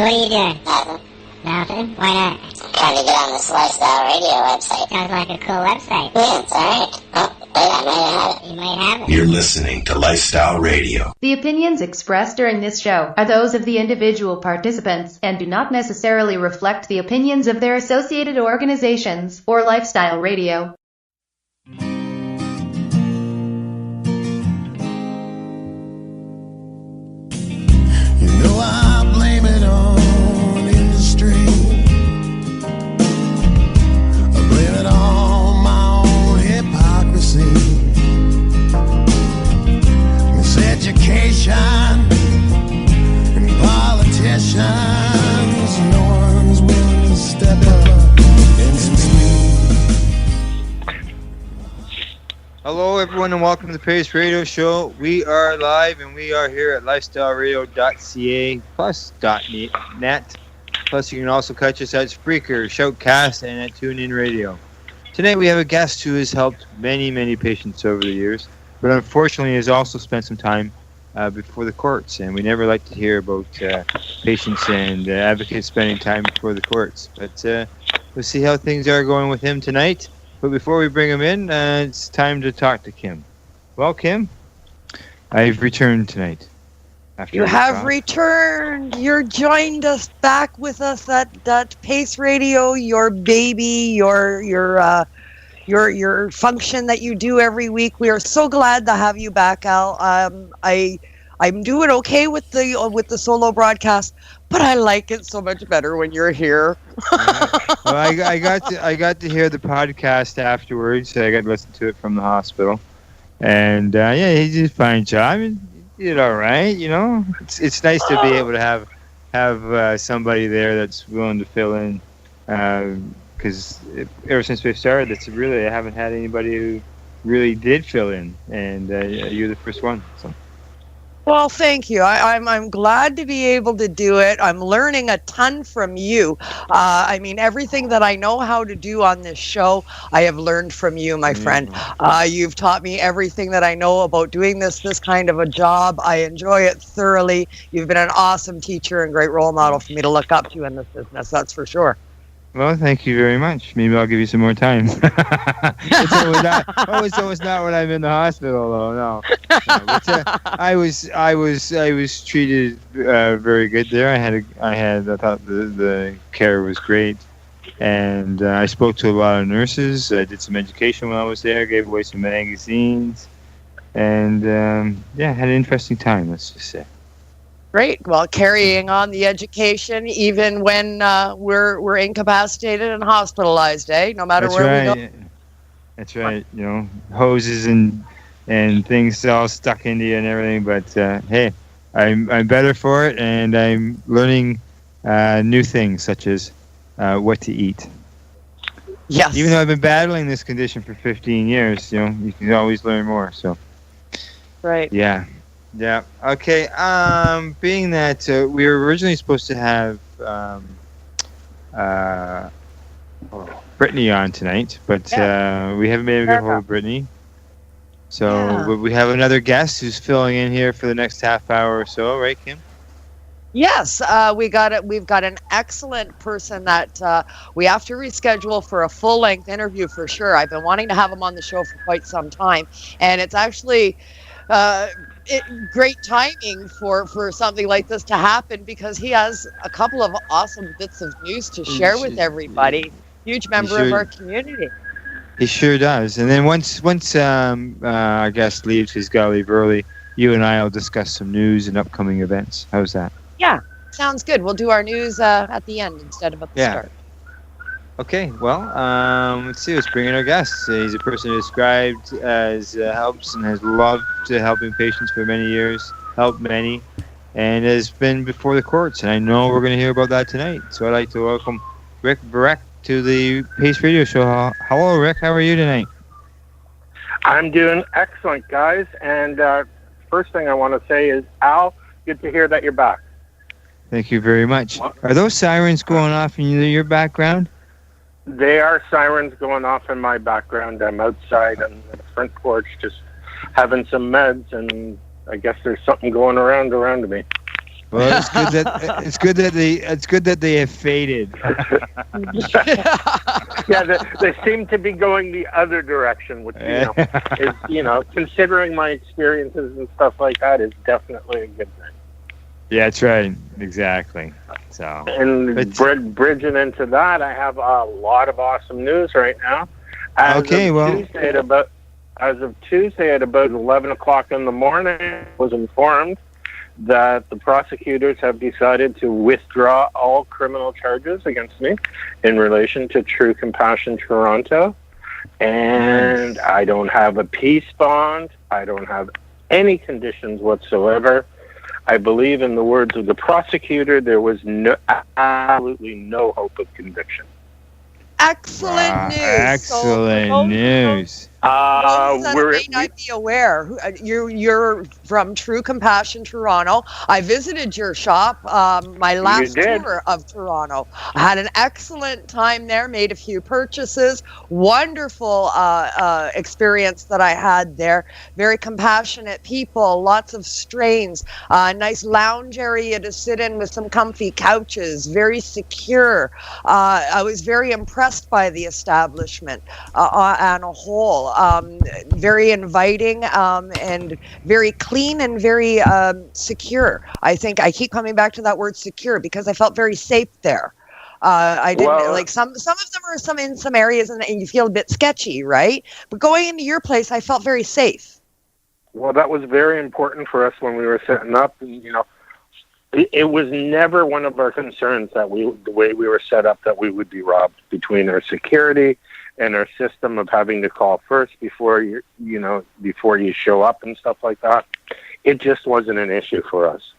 So what are you doing? Nothing. Nothing? Why not? Trying to get on this Lifestyle Radio website. Sounds like a cool website. Yeah, it's alright. Oh, wait, I might have it. You might have it. You're listening to Lifestyle Radio. The opinions expressed during this show are those of the individual participants and do not necessarily reflect the opinions of their associated organizations or Lifestyle Radio. I blame it on industry. I blame it on my own hypocrisy. Miseducation and politicians. No one's willing to step up and speak. Hello, everyone, and welcome to the Pace Radio Show. We are live, and we are here at lifestyleradio.ca plus .net. Plus, you can also catch us at Spreaker, Shoutcast, and at TuneIn Radio. Tonight, we have a guest who has helped many, many patients over the years, but unfortunately has also spent some time before the courts, and we never like to hear about patients and advocates spending time before the courts. But we'll see how things are going with him tonight. But before we bring him in, it's time to talk to Kim. Well, Kim, I've returned tonight. You have returned. You're joined us back with us at Pace Radio. Your baby, your function that you do every week. We are so glad to have you back, Al. I'm doing okay with the solo broadcast, but I like it so much better when you're here. Well, I got to hear the podcast afterwards. I got to listen to it from the hospital, and yeah, he did a fine job. He did all right, you know. It's nice to be able to have somebody there that's willing to fill in, because ever since we've started, I haven't had anybody who really did fill in, and you're the first one. So. Well, thank you. I'm glad to be able to do it. I'm learning a ton from you. I mean, everything that I know how to do on this show, I have learned from you, my friend. You've taught me everything that I know about doing this kind of a job. I enjoy it thoroughly. You've been an awesome teacher and great role model for me to look up to in this business, that's for sure. Well, thank you very much. Maybe I'll give you some more time. It's always not when I'm in the hospital, though. No. But, I was treated very good there. I thought the care was great, and I spoke to a lot of nurses. I did some education when I was there. Gave away some magazines, and yeah, had an interesting time. Let's just say. Great. Well, carrying on the education, even when we're incapacitated and hospitalized, no matter where we go. That's right. You know, hoses and things all stuck into you and everything. But hey, I'm better for it, and I'm learning new things such as what to eat. Yes. Even though I've been battling this condition for 15 years, you know, you can always learn more. So. Right. Yeah. Yeah. Okay. Being that we were originally supposed to have Britney on tonight, but we haven't been able to get hold of Britney. So we have another guest who's filling in here for the next half hour or so, right, Kim? Yes, we've got an excellent person that we have to reschedule for a full-length interview for sure. I've been wanting to have him on the show for quite some time, and it's actually great timing for something like this to happen because he has a couple of awesome bits of news to share with everybody. Huge member of our community. He sure does. And then once our guest leaves, he's got to leave early, you and I will discuss some news and upcoming events. How's that? Yeah, sounds good. We'll do our news at the end instead of at the start. Okay, well, let's see. Let's bring in our guest. He's a person who described as helps and has loved helping patients for many years, helped many, and has been before the courts. And I know we're going to hear about that tonight. So I'd like to welcome Rick Vrecic to the Pace Radio Show. Hello, Rick. How are you tonight? I'm doing excellent, guys. And first thing I want to say is, Al, good to hear that you're back. Thank you very much. Are those sirens going off in your background? They are sirens going off in my background. I'm outside on the front porch just having some meds, and I guess there's something going around me. Well, it's good that they have faded. Yeah, they seem to be going the other direction, which is considering my experiences and stuff like that, is definitely a good thing. Yeah, that's right. Exactly. So, and bridging into that, I have a lot of awesome news right now. As of Tuesday at about 11 o'clock in the morning, I was informed that the prosecutors have decided to withdraw all criminal charges against me in relation to True Compassion Toronto. And I don't have a peace bond. I don't have any conditions whatsoever. I believe, in the words of the prosecutor, there was absolutely no hope of conviction. Excellent news. Excellent news. Those that may not be aware, you're from True Compassion Toronto. I visited your shop my last tour of Toronto. I had an excellent time there, made a few purchases. Wonderful experience that I had there. Very compassionate people, lots of strains, nice lounge area to sit in with some comfy couches, very secure. I was very impressed by the establishment on a whole. Very inviting and very clean and very secure. I think I keep coming back to that word secure because I felt very safe there. I didn't like some of them are in some areas and you feel a bit sketchy, right? But going into your place, I felt very safe. Well, that was very important for us when we were setting up. And, it was never one of our concerns that the way we were set up, that we would be robbed, between our security and our system of having to call first before before you show up and stuff like that. It just wasn't an issue for us.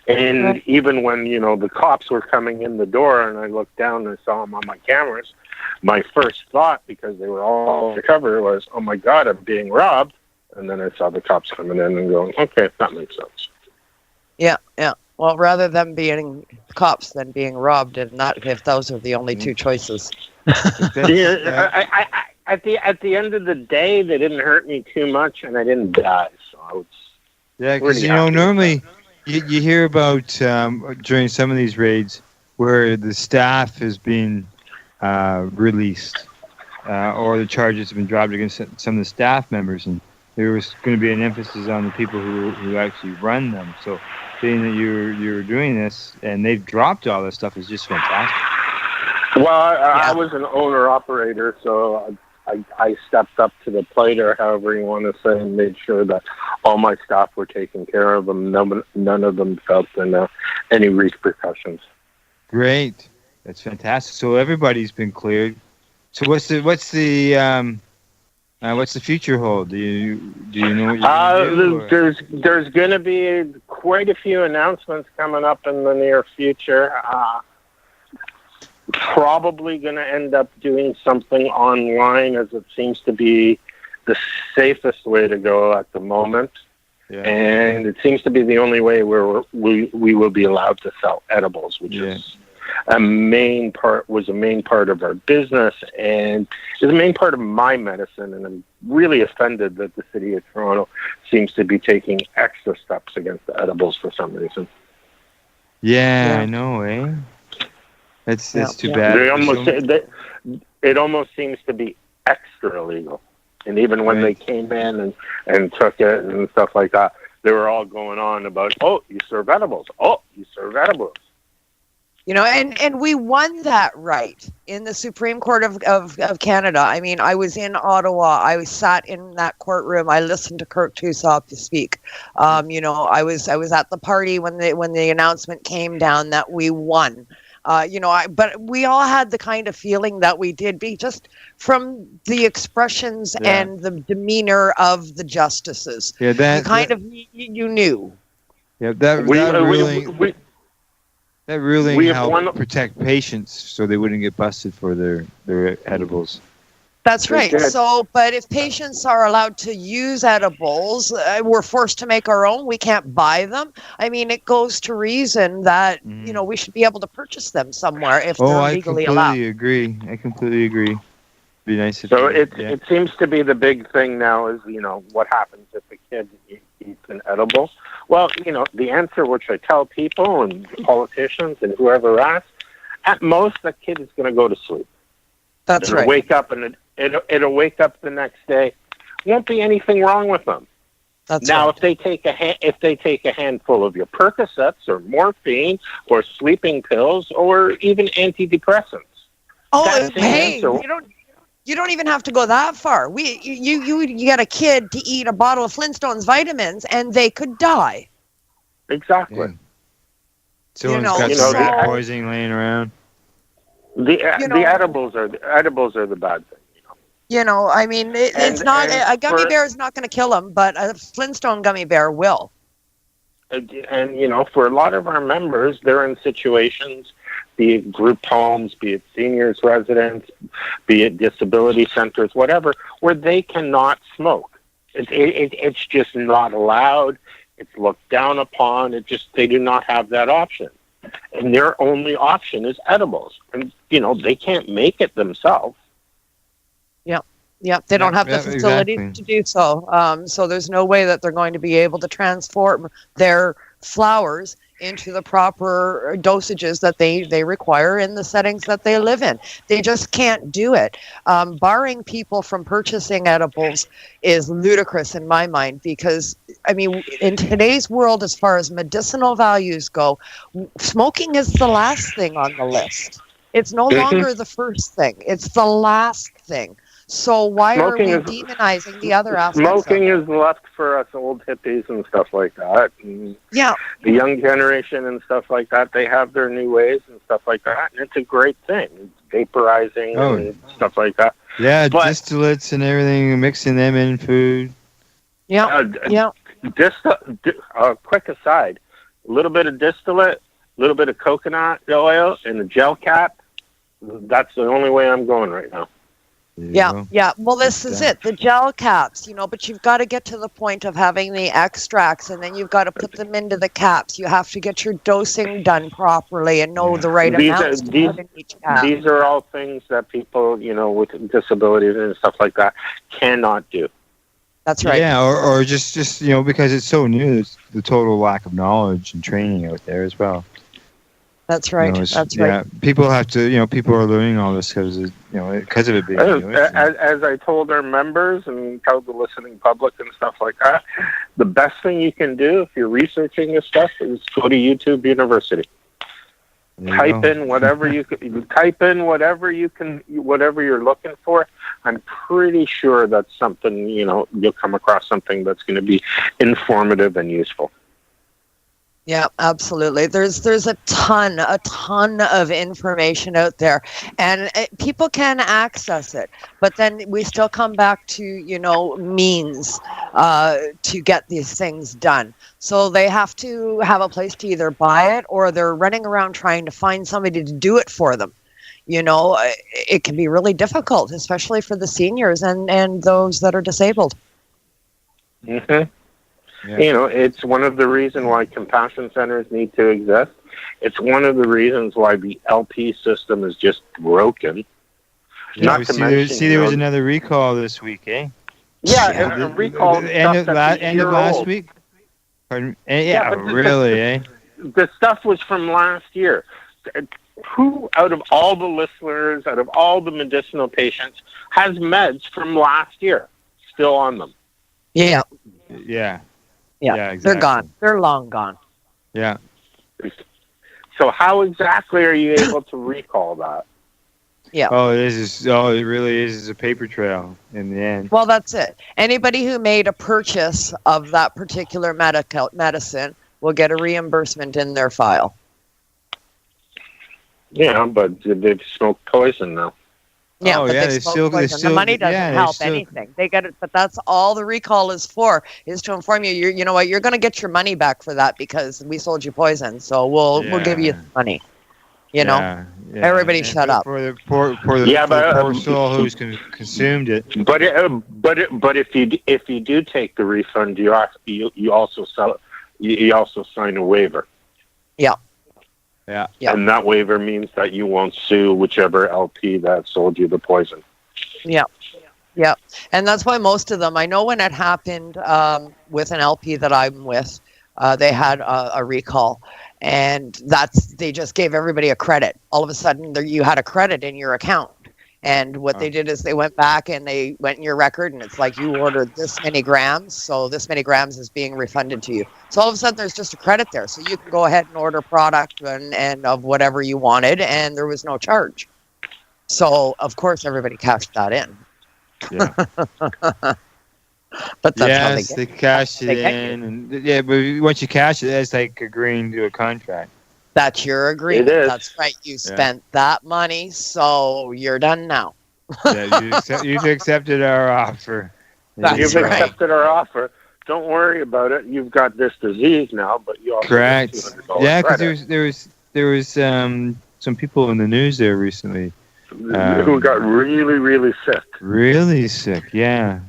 And even when, the cops were coming in the door and I looked down and saw them on my cameras, my first thought, because they were all undercover, was, oh my God, I'm being robbed. And then I saw the cops coming in and going, okay, that makes sense. Yeah. Well, rather than being cops than being robbed, and not if those are the only two choices. Yeah, at the end of the day, they didn't hurt me too much, and I didn't die. So I was because normally you hear about during some of these raids where the staff has been released or the charges have been dropped against some of the staff members, and there was going to be an emphasis on the people who actually run them. So, being that you're doing this and they've dropped all this stuff is just fantastic. Well, I was an owner-operator, so I stepped up to the plate, or however you want to say, and made sure that all my staff were taken care of, and none of them felt any repercussions. Great. That's fantastic. So everybody's been cleared. So what's the future hold? Do you know what you're going to do? There's going to be quite a few announcements coming up in the near future. Probably going to end up doing something online, as it seems to be the safest way to go at the moment. Yeah. And it seems to be the only way where we will be allowed to sell edibles, which is a main part of our business, and is a main part of my medicine. And I'm really offended that the city of Toronto seems to be taking extra steps against the edibles for some reason. Yeah. I know, eh? It's too bad. It almost seems to be extra illegal. And even when they came in and took it and stuff like that, they were all going on about, oh, you serve edibles. Oh, you serve edibles. And we won that right in the Supreme Court of Canada. I mean, I was in Ottawa. I sat in that courtroom. I listened to Kirk Tusop speak. I was at the party when the announcement came down that we won. But we all had the kind of feeling that we did, just from the expressions and the demeanor of the justices. Yeah, you knew. Yeah, that really helped protect patients so they wouldn't get busted for their edibles. That's right. So, but if patients are allowed to use edibles, we're forced to make our own. We can't buy them. I mean, it goes to reason that, we should be able to purchase them somewhere if they're legally allowed. I completely agree. Be nice if it seems to be the big thing now is, what happens if a kid, eats an edible? Well, the answer, which I tell people and politicians and whoever asks, at most that kid is going to go to sleep. That's It'll right. wake up and it'll wake up the next day. Won't be anything wrong with them. That's Now, right. if they take a handful of your Percocets or morphine or sleeping pills or even antidepressants. Oh, That's the hey, answer. you don't even have to go that far. You get a kid to eat a bottle of Flintstones vitamins and they could die. Exactly. Yeah. Someone's know, got you some know, rat poisoning laying around. The edibles are the bad thing. I mean, it's not and a gummy bear is not going to kill them, but a Flintstone gummy bear will. And for a lot of our members, they're in situations, be it group homes, be it seniors residents, be it disability centers, whatever, where they cannot smoke. It's just not allowed. It's looked down upon. They do not have that option. And their only option is edibles. And, they can't make it themselves. Yeah, they don't have the facilities exactly. to do so. So there's no way that they're going to be able to transform their flowers into the proper dosages that they require in the settings that they live in. They just can't do it. Barring people from purchasing edibles is ludicrous in my mind because, I mean, in today's world, as far as medicinal values go, smoking is the last thing on the list. It's no longer the first thing. It's the last thing. So why Smoking are we demonizing the other aspects? Smoking is left for us old hippies and stuff like that. And Yeah. the young generation and stuff like that, they have their new ways and stuff like that, and it's a great thing. Vaporizing and stuff like that. Yeah, But- distillates and everything, mixing them in food. Yeah. Yeah. Quick aside, a little bit of distillate, a little bit of coconut oil, and a gel cap. That's the only way I'm going right now. Yeah. Well, this is it. The gel caps, but you've got to get to the point of having the extracts and then you've got to put them into the caps. You have to get your dosing done properly and know the right amounts to put in each cap. These are all things that people, with disabilities and stuff like that cannot do. That's right. Yeah, or just because it's so new, there's the total lack of knowledge and training out there as well. That's right. That's right. Yeah, people have to, people are learning all this because of it being new. As I told our members and tell the listening public and stuff like that, the best thing you can do if you're researching this stuff is go to YouTube University. Type in whatever you can, whatever you're looking for. I'm pretty sure that's something, you'll come across something that's going to be informative and useful. Yeah, absolutely. There's a ton of information out there, and people can access it. But then we still come back to means to get these things done. So they have to have a place to either buy it, or they're running around trying to find somebody to do it for them. It can be really difficult, especially for the seniors and those that are disabled. Mm-hmm. Yeah. It's one of the reasons why compassion centers need to exist. It's one of the reasons why the LP system is just broken. Yeah, there was another recall this week, eh? Yeah, a recall. End of last week? Pardon? Really, eh? The stuff was from last year. Who, out of all the listeners, out of all the medicinal patients, has meds from last year still on them? Yeah. Yeah, exactly. They're gone. They're long gone. Yeah. So how exactly are you able to recall that? Yeah. It really is a paper trail in the end. Well, that's it. Anybody who made a purchase of that particular medicine will get a reimbursement in their file. Yeah, but they've smoked poison now. Yeah, but they still, the money doesn't help anything. They get it, but that's all the recall is for, is to inform you. You know what? You're going to get your money back for that because we sold you poison. So we'll give you the money. Everybody shut up. For the poor soul who's consumed it. But if you do take the refund, you also sign a waiver. Yeah. Yeah. And that waiver means that you won't sue whichever LP that sold you the poison. Yeah. Yeah, and that's why most of them, I know when it happened with an LP that I'm with, they had a recall, and they just gave everybody a credit. All of a sudden, you had a credit in your account. And what they did is they went back and they went in your record, and it's like you ordered this many grams, so this many grams is being refunded to you. So all of a sudden, there's just a credit there. So you can go ahead and order product and of whatever you wanted, and there was no charge. So, of course, everybody cashed that in. Yeah. But that's how Yes, they cash it in. And, yeah, but once you cash it, it's like agreeing to a contract. That's your agreement. It is. That's right. You spent that money, so you're done now. Yeah, you've accepted our offer. That's You've right. accepted our offer. Don't worry about it. You've got this disease now, but you also Correct. get $200 Yeah, because credit. there was some people in the news there recently who got really, really sick. really sick. Yeah.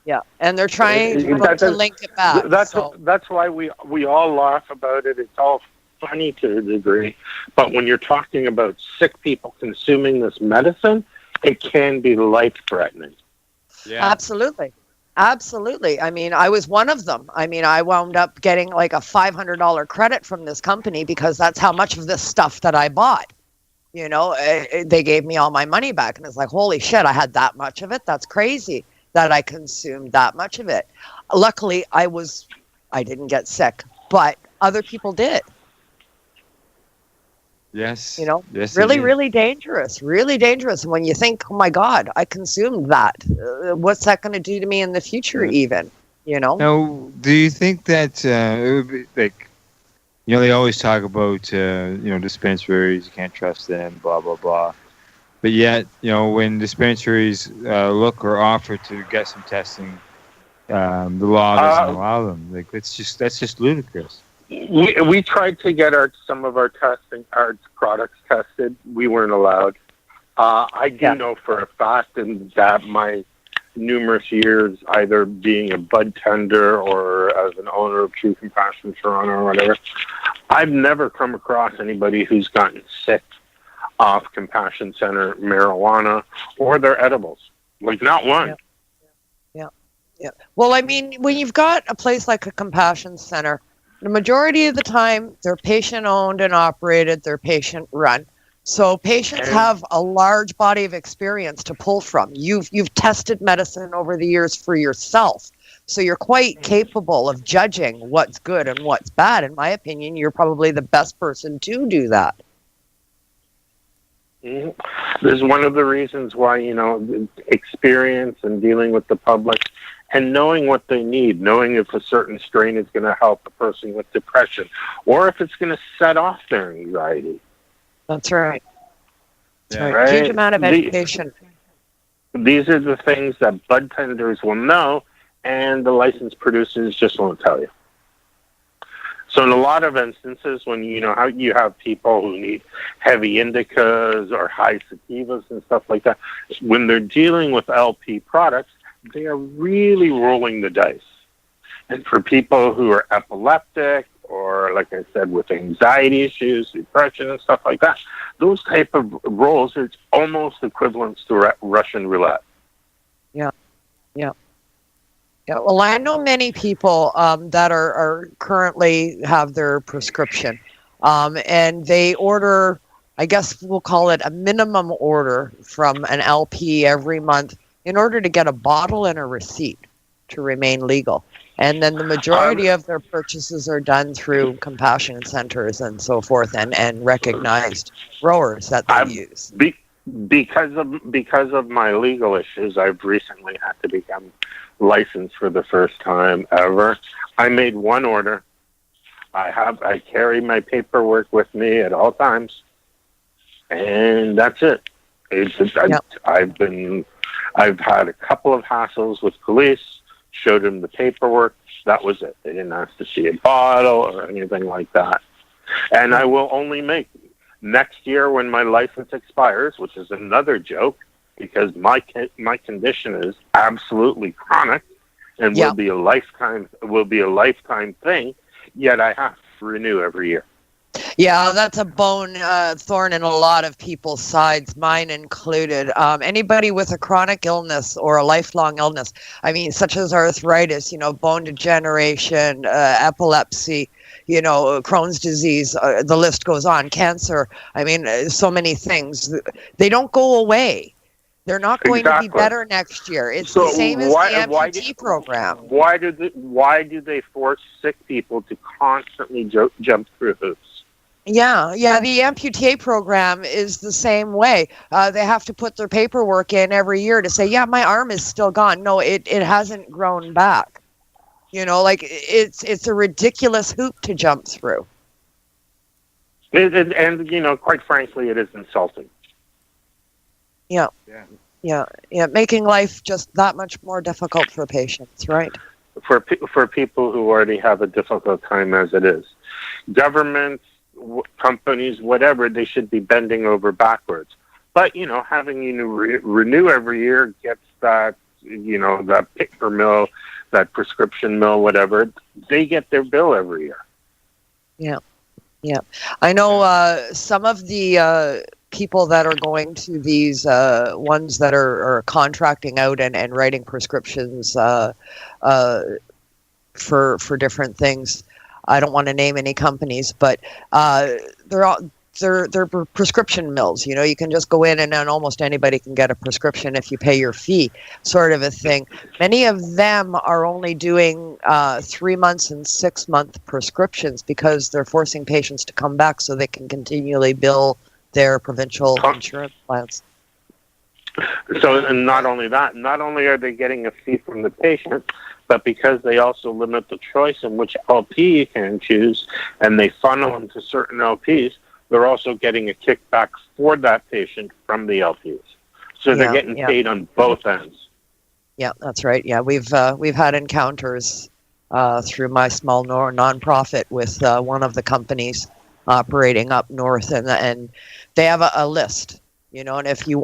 Yeah, and they're trying to link it back. That's why we all laugh about it. It's all funny to a degree, but when you're talking about sick people consuming this medicine, it can be life-threatening. Yeah. Absolutely. I mean, I was one of them. I mean, I wound up getting like a $500 credit from this company because that's how much of this stuff that I bought. You know, they gave me all my money back, and it's like, holy shit, I had that much of it. That's crazy that I consumed that much of it. Luckily, I didn't get sick, but other people did. Yes. You know, yes, really dangerous. Really dangerous. And when you think, oh my God, I consumed that. What's that going to do to me in the future? Even, you know. Now, do you think that it would be like, you know, they always talk about dispensaries, you can't trust them, blah blah blah. But yet, you know, when dispensaries look or offer to get some testing, the law doesn't allow them. Like that's just ludicrous. We tried to get some of our products tested. We weren't allowed. I do know for a fact, and that my numerous years, either being a bud tender or as an owner of True Compassion Toronto or whatever, I've never come across anybody who's gotten sick off Compassion Center marijuana or their edibles. Like, not one. Yeah. Well, I mean, when you've got a place like a Compassion Center, the majority of the time, they're patient-owned and operated, they're patient-run. So patients have a large body of experience to pull from. You've tested medicine over the years for yourself. So you're quite capable of judging what's good and what's bad. In my opinion, you're probably the best person to do that. Mm-hmm. There's one of the reasons why, you know, experience and dealing with the public and knowing what they need, knowing if a certain strain is going to help a person with depression or if it's going to set off their anxiety. That's right. Yeah. Right? Huge amount of education. These are the things that bud tenders will know and the licensed producers just won't tell you. So in a lot of instances, when you know how you have people who need heavy indicas or high sativas and stuff like that, when they're dealing with LP products, they are really rolling the dice. And for people who are epileptic or, like I said, with anxiety issues, depression and stuff like that, those type of rolls are almost equivalent to Russian roulette. Yeah, well, I know many people that are currently have their prescription, and they order, I guess we'll call it a minimum order from an LP every month in order to get a bottle and a receipt to remain legal. And then the majority of their purchases are done through compassion centers and so forth, and recognized growers that they use. Because of my legal issues, I've recently had to become licensed for the first time ever. I made one order. I carry my paperwork with me at all times, and that's it. I've had a couple of hassles with police. Showed them the paperwork. That was it. They didn't ask to see a bottle or anything like that. And I will only make next year when my license expires, which is another joke, because my condition is absolutely chronic and will be a lifetime thing. Yet I have to renew every year. Yeah, that's a thorn in a lot of people's sides, mine included. Anybody with a chronic illness or a lifelong illness, I mean, such as arthritis, bone degeneration, epilepsy, Crohn's disease, the list goes on, cancer. I mean, so many things. They don't go away. They're not going to be better next year. It's the same as the amputee program. Why do they force sick people to constantly jump through hoops? Yeah, the amputee program is the same way. They have to put their paperwork in every year to say, yeah, my arm is still gone. No, it hasn't grown back. It's a ridiculous hoop to jump through. And quite frankly, it is insulting. Yeah, making life just that much more difficult for patients, right? For people who already have a difficult time as it is. Governments, companies, whatever, they should be bending over backwards. But, having you renew every year gets that, that paper mill, that prescription mill, whatever, they get their bill every year. Yeah. I know some of the people that are going to these ones that are contracting out and writing prescriptions for different things. I don't want to name any companies, but they're prescription mills. You can just go in and then almost anybody can get a prescription if you pay your fee, sort of a thing. Many of them are only doing 3 months and 6 month prescriptions because they're forcing patients to come back so they can continually bill their provincial insurance plans. So, and not only that, not only are they getting a fee from the patient, but because they also limit the choice in which LP you can choose, and they funnel them to certain LPs, they're also getting a kickback for that patient from the LPs. So they're getting paid on both ends. Yeah, that's right. Yeah, we've had encounters through my small nonprofit with one of the companies operating up north, and they have a list, and if you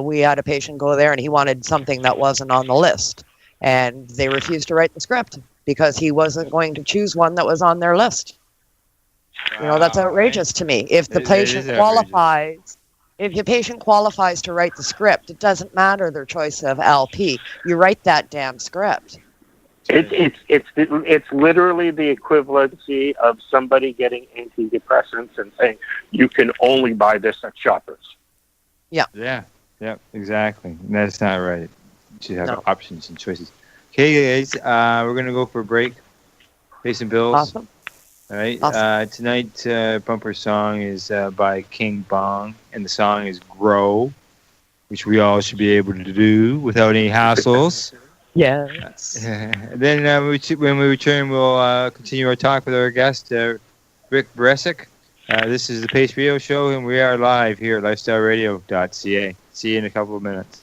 we had a patient go there and he wanted something that wasn't on the list, and they refused to write the script because he wasn't going to choose one that was on their list. That's outrageous to me. If the patient qualifies, if your patient qualifies to write the script, it doesn't matter their choice of LP. You write that damn script. It's literally the equivalency of somebody getting antidepressants and saying you can only buy this at Shoppers. Yeah, exactly. That's not right. You should have options and choices. Okay, guys, we're gonna go for a break. Pay some bills. Awesome. All right. Awesome. Tonight's bumper song is by King Bong, and the song is "Grow," which we all should be able to do without any hassles. Yes. Then when we return, we'll continue our talk with our guest, Rick Vrecic. This is the Pace Radio Show, and we are live here at lifestyleradio.ca. See you in a couple of minutes.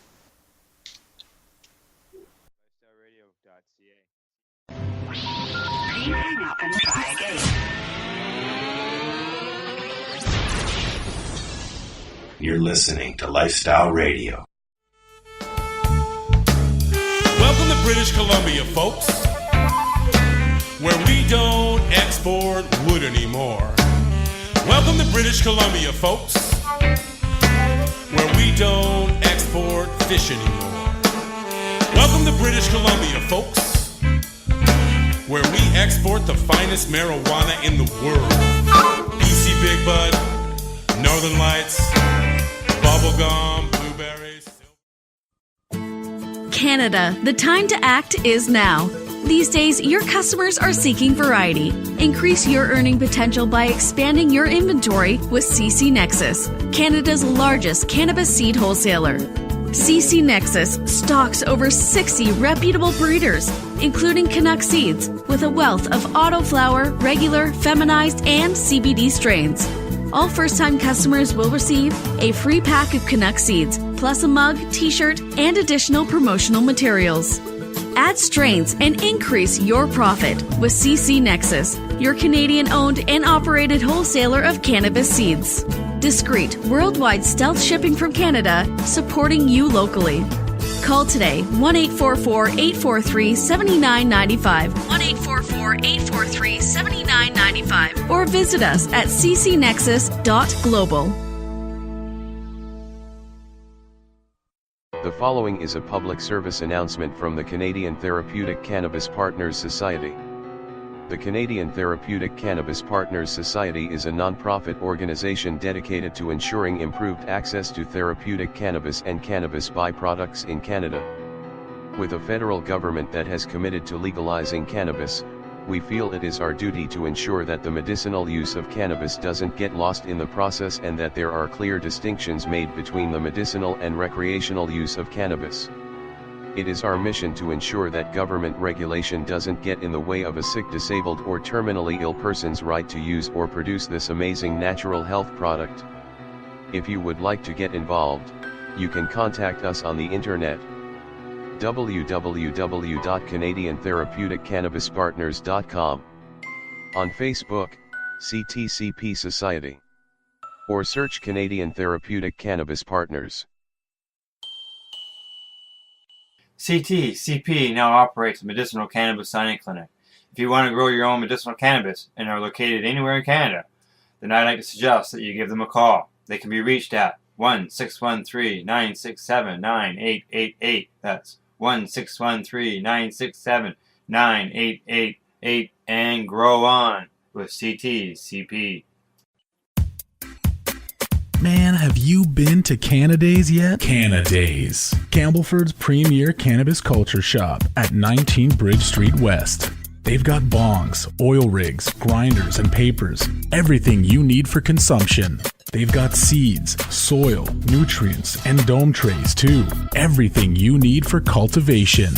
Please hang up and try again. You're listening to Lifestyle Radio. Welcome to British Columbia, folks, where we don't export wood anymore. Welcome to British Columbia, folks, where we don't export fish anymore. Welcome to British Columbia, folks, where we export the finest marijuana in the world. BC Big Bud, Northern Lights, bubblegum, blueberries. Canada, the time to act is now. These days, your customers are seeking variety. Increase your earning potential by expanding your inventory with CC Nexus, Canada's largest cannabis seed wholesaler. CC Nexus stocks over 60 reputable breeders, including Canuck seeds, with a wealth of autoflower, regular, feminized, and CBD strains. All first-time customers will receive a free pack of Canuck seeds, plus a mug, t-shirt, and additional promotional materials. Add strains and increase your profit with CC Nexus, your Canadian-owned and operated wholesaler of cannabis seeds. Discreet, worldwide stealth shipping from Canada, supporting you locally. Call today 1-844-843-7995, 1-844-843-7995, or visit us at ccnexus.global. The following is a public service announcement from the Canadian Therapeutic Cannabis Partners Society. The Canadian Therapeutic Cannabis Partners Society is a non-profit organization dedicated to ensuring improved access to therapeutic cannabis and cannabis byproducts in Canada. With a federal government that has committed to legalizing cannabis, we feel it is our duty to ensure that the medicinal use of cannabis doesn't get lost in the process and that there are clear distinctions made between the medicinal and recreational use of cannabis. It is our mission to ensure that government regulation doesn't get in the way of a sick, disabled, or terminally ill person's right to use or produce this amazing natural health product. If you would like to get involved, you can contact us on the internet. www.canadiantherapeuticCannabisPartners.com, on Facebook, CTCP Society, or search Canadian Therapeutic Cannabis Partners. CTCP now operates a medicinal cannabis signing clinic. If you want to grow your own medicinal cannabis and are located anywhere in Canada, then I'd like to suggest that you give them a call. They can be reached at 1-613-967-9888. That's 1-613-967-9888, and grow on with CTCP. Man, have you been to Canadays yet? Canadays, Campbellford's premier cannabis culture shop at 19 Bridge Street West. They've got bongs, oil rigs, grinders, and papers. Everything you need for consumption. They've got seeds, soil, nutrients, and dome trays too. Everything you need for cultivation.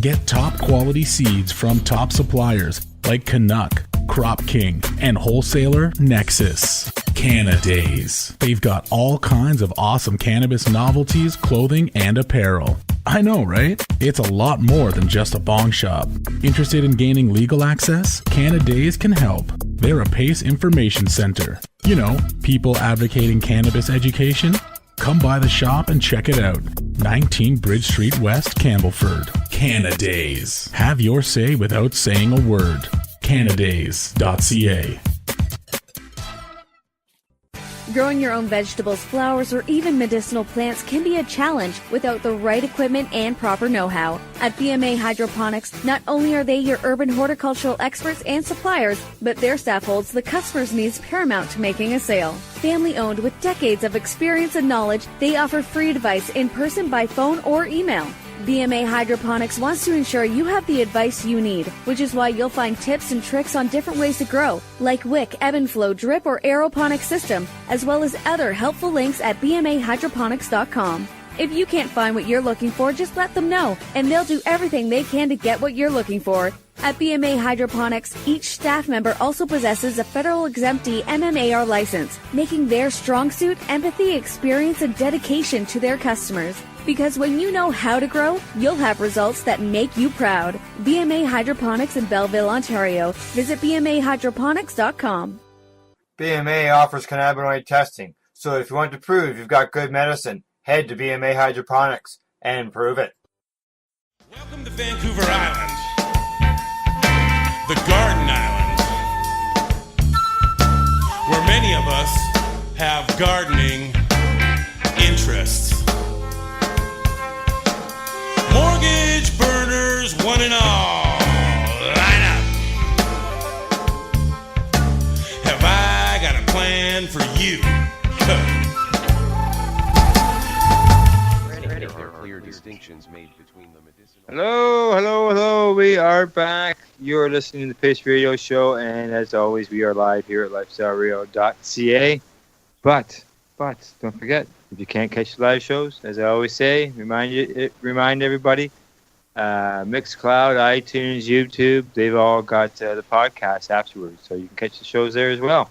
Get top quality seeds from top suppliers like Canuck, Crop King, and wholesaler Nexus. Canadays. They've got all kinds of awesome cannabis novelties, clothing, and apparel. I know, right? It's a lot more than just a bong shop. Interested in gaining legal access? Canadays can help. They're a PACE information center. You know, people advocating cannabis education. Come by the shop and check it out. 19 Bridge Street West, Campbellford. Canadays. Have your say without saying a word. Canadays.ca. Growing your own vegetables, flowers, or even medicinal plants can be a challenge without the right equipment and proper know-how. At BMA Hydroponics, not only are they your urban horticultural experts and suppliers, but their staff holds the customer's needs paramount to making a sale. Family-owned with decades of experience and knowledge, they offer free advice in person, by phone, or email. BMA Hydroponics wants to ensure you have the advice you need, which is why you'll find tips and tricks on different ways to grow, like wick, ebb and flow, drip, or aeroponic system, as well as other helpful links at bmahydroponics.com. If you can't find what you're looking for, just let them know, and they'll do everything they can to get what you're looking for. At BMA Hydroponics, each staff member also possesses a federal exemptee MMAR license, making their strong suit empathy, experience, and dedication to their customers. Because when you know how to grow, you'll have results that make you proud. BMA Hydroponics in Belleville, Ontario. Visit bmahydroponics.com. BMA offers cannabinoid testing, so if you want to prove you've got good medicine, head to BMA Hydroponics and prove it. Welcome to Vancouver Island, the Garden Island, where many of us have gardening interests. Mortgage burners, one and all, line up. Have I got a plan for you? There are clear distinctions made between the medicinal. Hello. We are back. You're listening to the Pace Radio Show, and as always, we are live here at lifestyleradio.ca. But don't forget, if you can't catch the live shows, as I always say, remind everybody, Mixcloud, iTunes, YouTube, they've all got the podcast afterwards, so you can catch the shows there as well.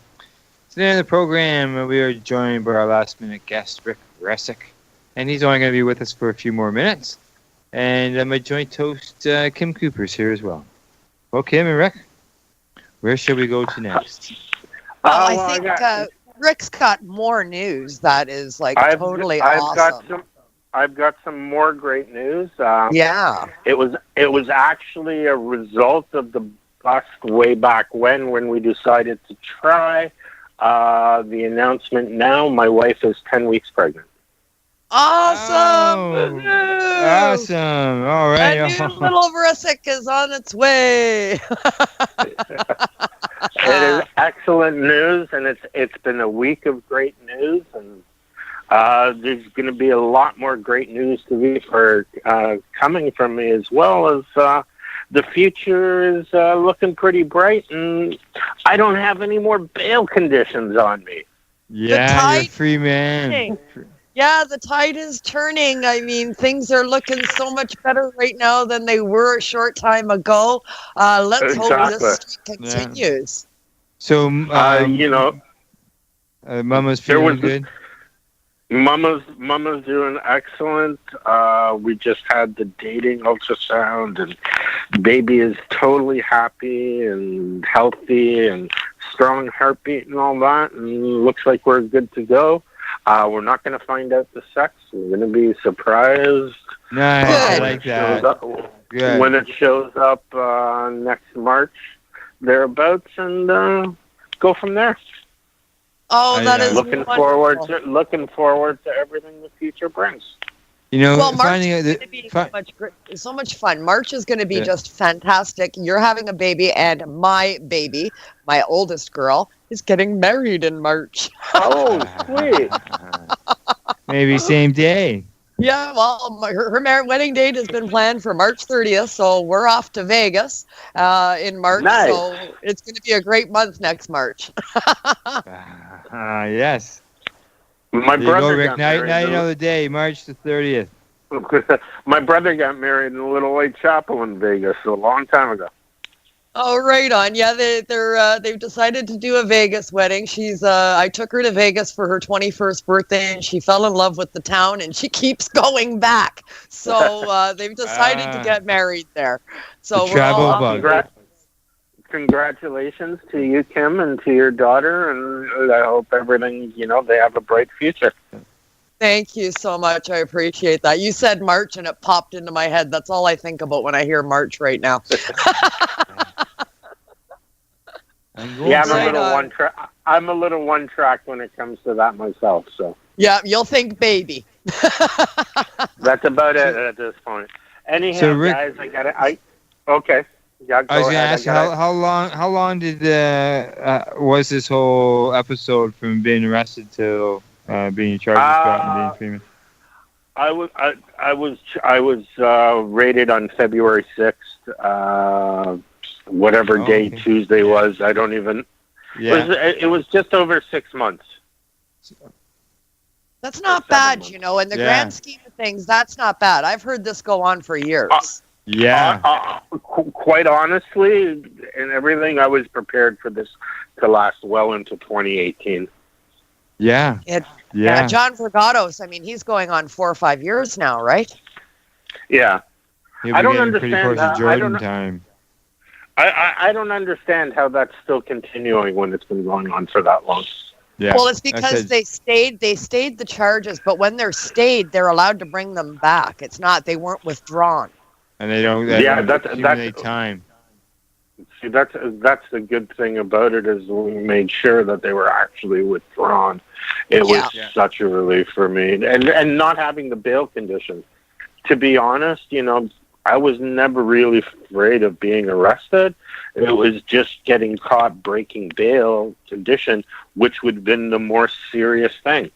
Today on the program, we are joined by our last-minute guest, Rick Vrecic, and he's only going to be with us for a few more minutes. And my joint host, Kim Cooper's here as well. Well, Kim and Rick, where should we go to next? I think Rick's got more news that is like totally awesome. I've got some more great news. Yeah. It was actually a result of the bust way back when we decided to try. The announcement now, my wife is 10 weeks pregnant. Awesome! Awesome! All right. A new little Vrecic is on its way. It is excellent news, and it's been a week of great news, and there's going to be a lot more great news to be for coming from me, as well as the future is looking pretty bright, and I don't have any more bail conditions on me. Yeah, you're a free man. Yeah, the tide is turning. I mean, things are looking so much better right now than they were a short time ago. Let's hope this streak continues. So, Mama's feeling good? Mama's doing excellent. We just had the dating ultrasound, and baby is totally happy and healthy and strong heartbeat and all that, and looks like we're good to go. We're not going to find out the sex. We're going to be surprised. Nice, I like that. Good. When it shows up next March, thereabouts, and go from there. Oh, that is looking forward to everything the future brings. Well, March is going to be so much fun. March is going to be just fantastic. You're having a baby, and my baby, my oldest girl, is getting married in March. Oh, sweet. Maybe same day. Yeah, well, her wedding date has been planned for March 30th, so we're off to Vegas in March. Nice. So it's going to be a great month next March. Yes. My brother Rick. got Now married. you know the day, March the 30th. My brother got married in a little white chapel in Vegas a long time ago. Oh, right on. Yeah, they've decided to do a Vegas wedding. I took her to Vegas for her 21st birthday, and she fell in love with the town, and she keeps going back. So they've decided to get married there. So we're all Congratulations to you, Kim, and to your daughter, and I hope everything, they have a bright future. Thank you so much. I appreciate that. You said March, and it popped into my head. That's all I think about when I hear March right now. Yeah, I'm a little one track when it comes to that myself. So yeah, you'll think baby. That's about it at this point. Anyhow, so Rick, guys, okay. Yeah, I was going to ask you, how long did was this whole episode from being arrested to being charged and being famous? I was raided on February 6th. Whatever day Tuesday was, I don't even. Yeah. It was just over 6 months. That's not bad, in the grand scheme of things. That's not bad. I've heard this go on for years. Quite honestly, and everything, I was prepared for this to last well into 2018. Yeah. John Vergatos, I mean, he's going on 4 or 5 years now, right? Yeah. I don't understand. I don't understand how that's still continuing when it's been going on for that long. Yeah. Well, it's because they stayed the charges, but when they're stayed, they're allowed to bring them back. It's not, they weren't withdrawn. And they don't accumulate time. See, that's the good thing about it is we made sure that they were actually withdrawn. It was such a relief for me. And not having the bail condition. To be honest, I was never really afraid of being arrested. It was just getting caught breaking bail condition, which would have been the more serious thing.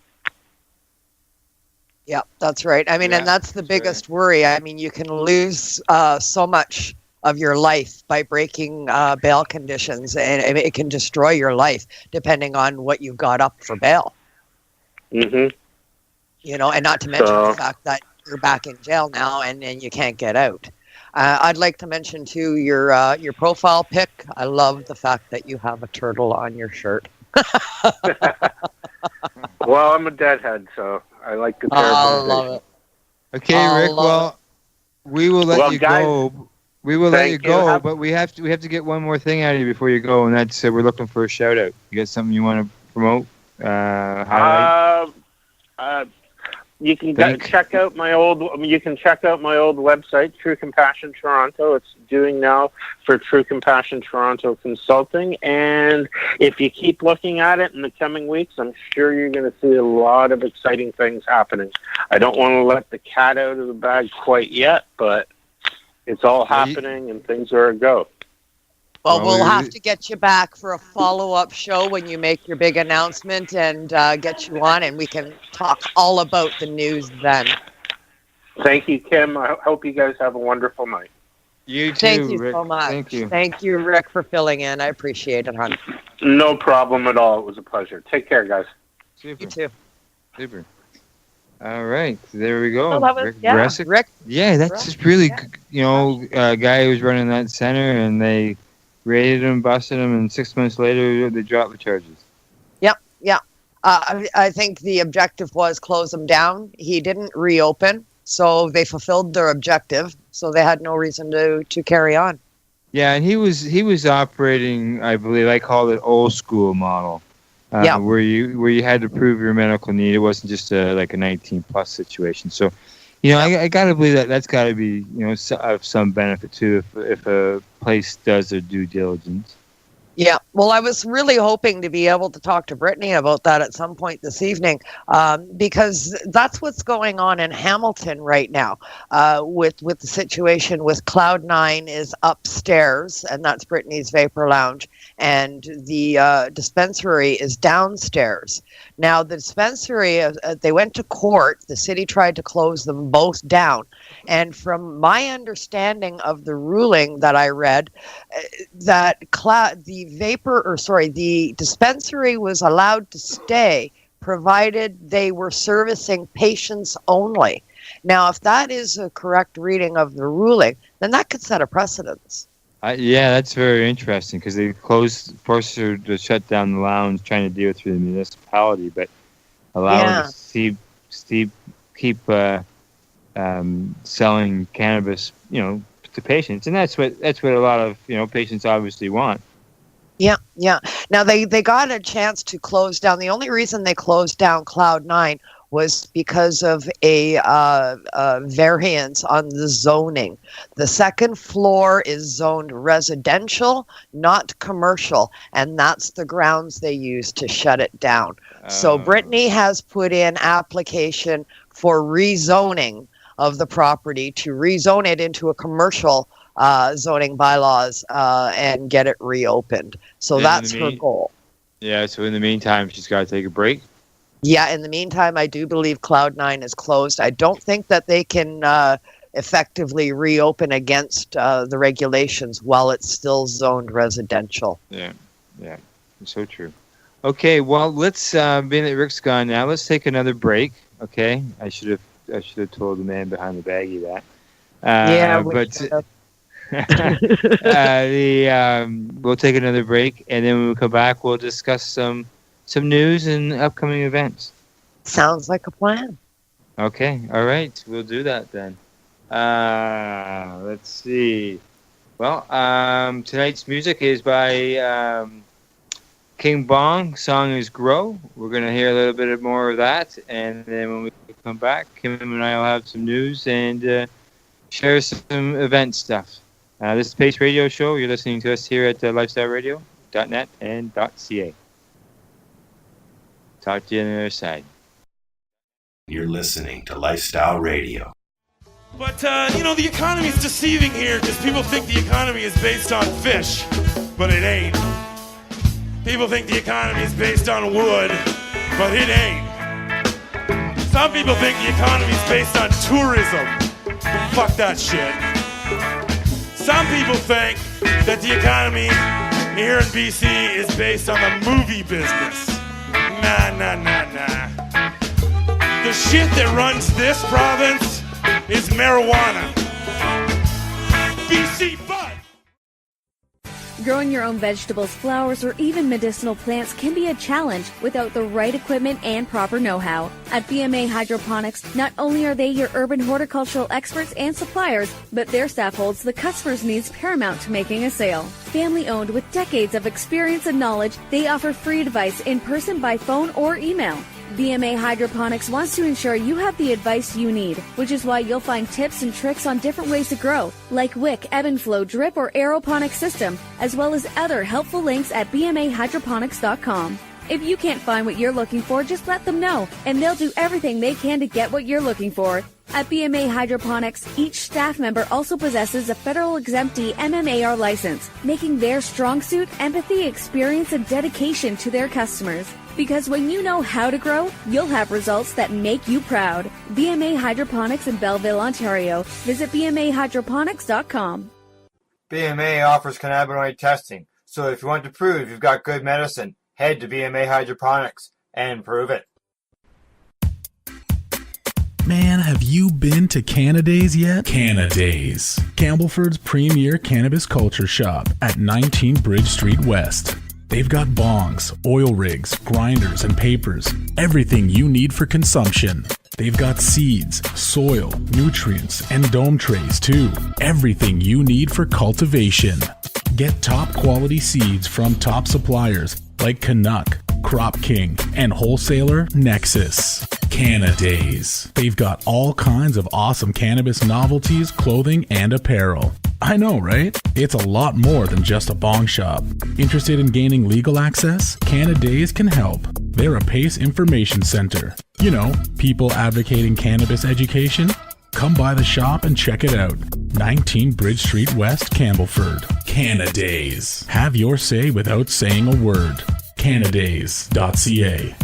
Yeah, that's right. I mean, and that's the biggest worry. I mean, you can lose so much of your life by breaking bail conditions, and it can destroy your life depending on what you got up for bail. Mm-hmm. And not to mention the fact that you're back in jail now and you can't get out. I'd like to mention too your profile pic. I love the fact that you have a turtle on your shirt. Well, I'm a deadhead, so I like the turtle. I love it. Okay, Rick. Well, we will let you go. We will let you go, but we have to get one more thing out of you before you go, and that's we're looking for a shout out. You got something you want to promote? Highlight? You can check out my old website, True Compassion Toronto. It's doing now for True Compassion Toronto Consulting, and if you keep looking at it in the coming weeks, I'm sure you're going to see a lot of exciting things happening. I don't want to let the cat out of the bag quite yet, but it's all happening and things are a go. Well, we'll have to get you back for a follow-up show when you make your big announcement and get you on, and we can talk all about the news then. Thank you, Kim. I hope you guys have a wonderful night. You too, Thank you Rick. so much. Thank you. Thank you, Rick, for filling in. I appreciate it, hon. No problem at all. It was a pleasure. Take care, guys. Super. You too. Super. All right, there we go. Oh, that was, Rick yeah. Vrecic. Rick. Yeah, that's just really, guy who was running that center, and they raided him, busted him, and 6 months later they dropped the charges. Yeah. I think the objective was close him down. He didn't reopen, so they fulfilled their objective. So they had no reason to carry on. Yeah, and he was operating, I believe, I called it old school model, where you had to prove your medical need. It wasn't just like a 19+ situation. So, I got to believe that's got to be of some benefit too if a place does their due diligence. Yeah, well, I was really hoping to be able to talk to Britney about that at some point this evening, because that's what's going on in Hamilton right now with the situation with Cloud9 is upstairs, and that's Britney's Vapor Lounge, and the dispensary is downstairs. Now, the dispensary, they went to court. The city tried to close them both down. And from my understanding of the ruling that I read, that the dispensary was allowed to stay provided they were servicing patients only. Now, if that is a correct reading of the ruling, then that could set a precedence. Yeah, that's very interesting because they forced her to shut down the lounge, trying to deal through the municipality, but allow her to keep selling cannabis, to patients, and that's what a lot of patients obviously want. Yeah. Now they got a chance to close down. The only reason they closed down Cloud9 was because of a variance on the zoning. The second floor is zoned residential, not commercial, and that's the grounds they used to shut it down. So Britney has put in application for rezoning of the property to rezone it into a commercial zoning bylaws and get it reopened. So that's her goal. Yeah, so in the meantime, she's got to take a break. Yeah, in the meantime, I do believe Cloud9 is closed. I don't think that they can effectively reopen against the regulations while it's still zoned residential. Yeah, it's so true. Okay, well, let's, being that Rick's gone now, let's take another break, okay? I should have told the man behind the baggie that. We'll take another break, and then when we come back, we'll discuss some news and upcoming events. Sounds like a plan. Okay, all right, we'll do that then. Let's see. Well, tonight's music is by King Bong. Song is Grow. We're going to hear a little bit more of that, and then when we come back, Kim and I will have some news and share some event stuff. This is Pace Radio Show. You're listening to us here at lifestyleradio.net and .ca. Talk to you on the other side. You're listening to Lifestyle Radio. But, the economy is deceiving here because people think the economy is based on fish, but it ain't. People think the economy is based on wood, but it ain't. Some people think the economy is based on tourism. Fuck that shit. Some people think that the economy here in BC is based on the movie business. Nah. The shit that runs this province is marijuana. BC bud! Growing your own vegetables, flowers, or even medicinal plants can be a challenge without the right equipment and proper know-how. At BMA Hydroponics, not only are they your urban horticultural experts and suppliers, but their staff holds the customer's needs paramount to making a sale. Family-owned with decades of experience and knowledge, they offer free advice in person, by phone, or email. BMA Hydroponics wants to ensure you have the advice you need, which is why you'll find tips and tricks on different ways to grow, like wick, ebb and flow, drip, or aeroponic system, as well as other helpful links at bmahydroponics.com. If you can't find what you're looking for, just let them know, and they'll do everything they can to get what you're looking for. At BMA Hydroponics, each staff member also possesses a federal exemptee MMAR license, making their strong suit empathy, experience, and dedication to their customers. Because when you know how to grow, you'll have results that make you proud. BMA Hydroponics in Belleville, Ontario. Visit bmahydroponics.com. BMA offers cannabinoid testing, so if you want to prove you've got good medicine, head to BMA Hydroponics and prove it. Man, have you been to Canadays yet? Canadays, Campbellford's premier cannabis culture shop at 19 Bridge Street West. They've got bongs, oil rigs, grinders, and papers. Everything you need for consumption. They've got seeds, soil, nutrients, and dome trays too. Everything you need for cultivation. Get top quality seeds from top suppliers like Canuck, Crop King, and wholesaler Nexus. Canadays. They've got all kinds of awesome cannabis novelties, clothing, and apparel. I know, right? It's a lot more than just a bong shop. Interested in gaining legal access? Canadays can help. They're a PACE information center. You know, people advocating cannabis education. Come by the shop and check it out. 19 Bridge Street West, Campbellford. Canadays. Have your say without saying a word. Canadays.ca.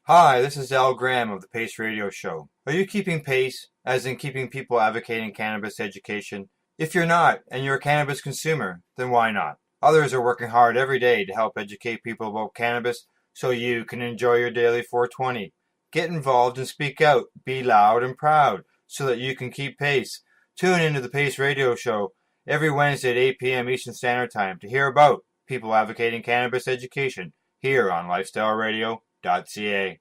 Hi, this is Al Graham of the Pace Radio Show. Are you keeping pace, as in keeping people advocating cannabis education? If you're not, and you're a cannabis consumer, then why not? Others are working hard every day to help educate people about cannabis so you can enjoy your daily 420. Get involved and speak out. Be loud and proud so that you can keep pace. Tune into the Pace Radio Show every Wednesday at 8 p.m. Eastern Standard Time to hear about people advocating cannabis education here on lifestyleradio.ca.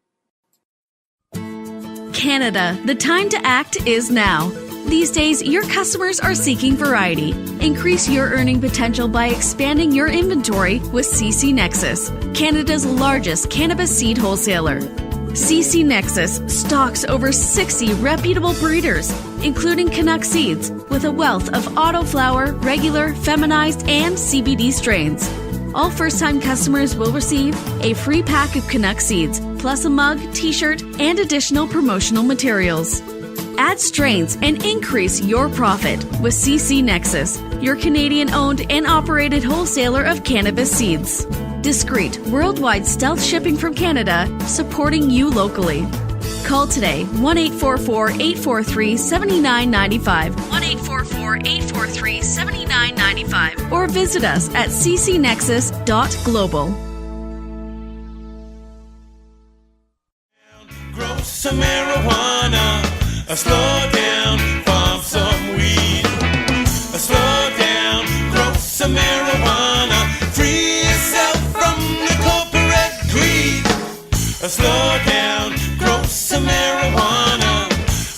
Canada, the time to act is now. These days, your customers are seeking variety. Increase your earning potential by expanding your inventory with CC Nexus, Canada's largest cannabis seed wholesaler. CC Nexus stocks over 60 reputable breeders, including Canuck seeds, with a wealth of autoflower, regular, feminized, and CBD strains. All first-time customers will receive a free pack of Canuck seeds, plus a mug, t-shirt, and additional promotional materials. Add strains and increase your profit with CC Nexus, your Canadian-owned and operated wholesaler of cannabis seeds. Discreet, worldwide stealth shipping from Canada, supporting you locally. Call today, 1-844-843-7995, 1-844-843-7995, or visit us at ccnexus.global. Grow some marijuana, slow down, farm some weed. Slow down, grow some marijuana, free yourself from the corporate greed. Slow down, grow some marijuana.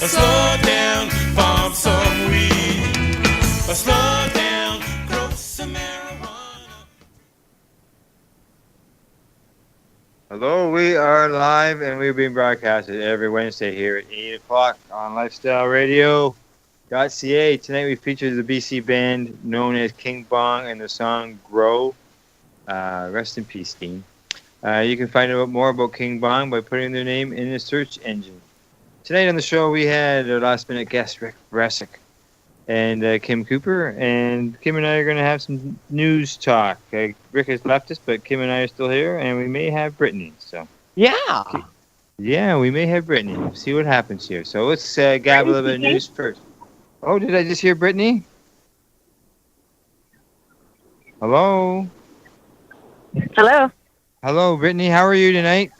Slow down, farm some weed. Slow down, grow some marijuana. Hello, we are live and we're being broadcasted every Wednesday here at 8 o'clock on lifestyleradio.ca. Tonight we feature the BC band known as King Bong and the song Grow. Rest in peace, Dean. You can find out more about King Bong by putting their name in the search engine. Tonight on the show we had our last minute guest Rick Vrecic and Kim Cooper, and Kim and I are going to have some news talk. Rick has left us, but Kim and I are still here, and we may have Britney. So Yeah, we may have Britney. We'll see what happens here. So let's grab a little bit of news first. Oh, did I just hear Britney? Hello? Hello. Hello, Britney. How are you tonight?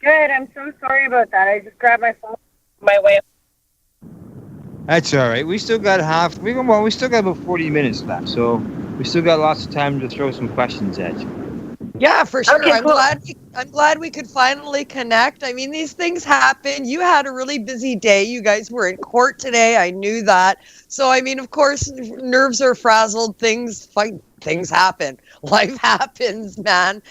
Good. I'm so sorry about that. I just grabbed my phone my way. That's all right. We still got we still got about 40 minutes left, so we still got lots of time to throw some questions at you. Yeah, for sure. Okay, cool. I'm glad we could finally connect. I mean, these things happen. You had a really busy day. You guys were in court today. I knew that. So, I mean, of course, nerves are frazzled. Things happen. Life happens, man.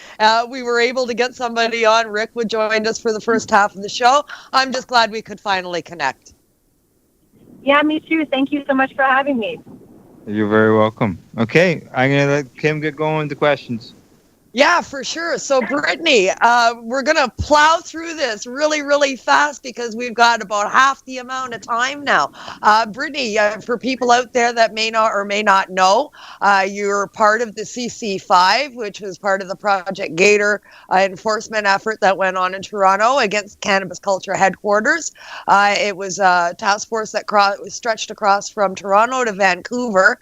We were able to get somebody on. Rick would join us for the first half of the show. I'm just glad we could finally connect. Yeah, me too. Thank you so much for having me. You're very welcome. Okay, I'm going to let Kim get going with the questions. Yeah, for sure. So, Brittany, we're going to plow through this really, really fast because we've got about half the amount of time now. Brittany, for people out there that may not or may not know, you're part of the CC5, which was part of the Project Gator enforcement effort that went on in Toronto against Cannabis Culture Headquarters. It was a task force that was stretched across from Toronto to Vancouver.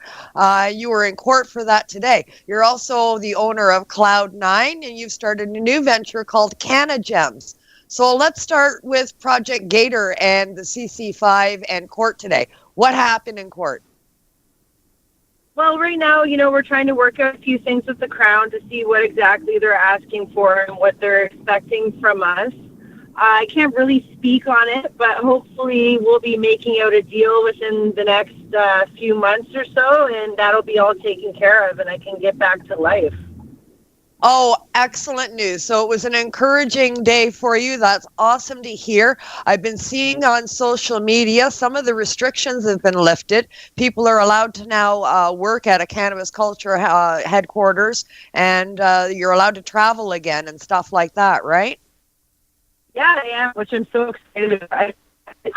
You were in court for that today. You're also the owner of Cloud9, and you've started a new venture called CannaGems. So let's start with Project Gator and the CC5 and court today. What happened in court? Well, right now, we're trying to work out a few things with the Crown to see what exactly they're asking for and what they're expecting from us. I can't really speak on it, but hopefully we'll be making out a deal within the next few months or so, and that'll be all taken care of, and I can get back to life. Oh, excellent news. So it was an encouraging day for you. That's awesome to hear. I've been seeing on social media some of the restrictions have been lifted. People are allowed to now work at a cannabis culture headquarters, and you're allowed to travel again and stuff like that, right? Yeah, I am, which I'm so excited about. I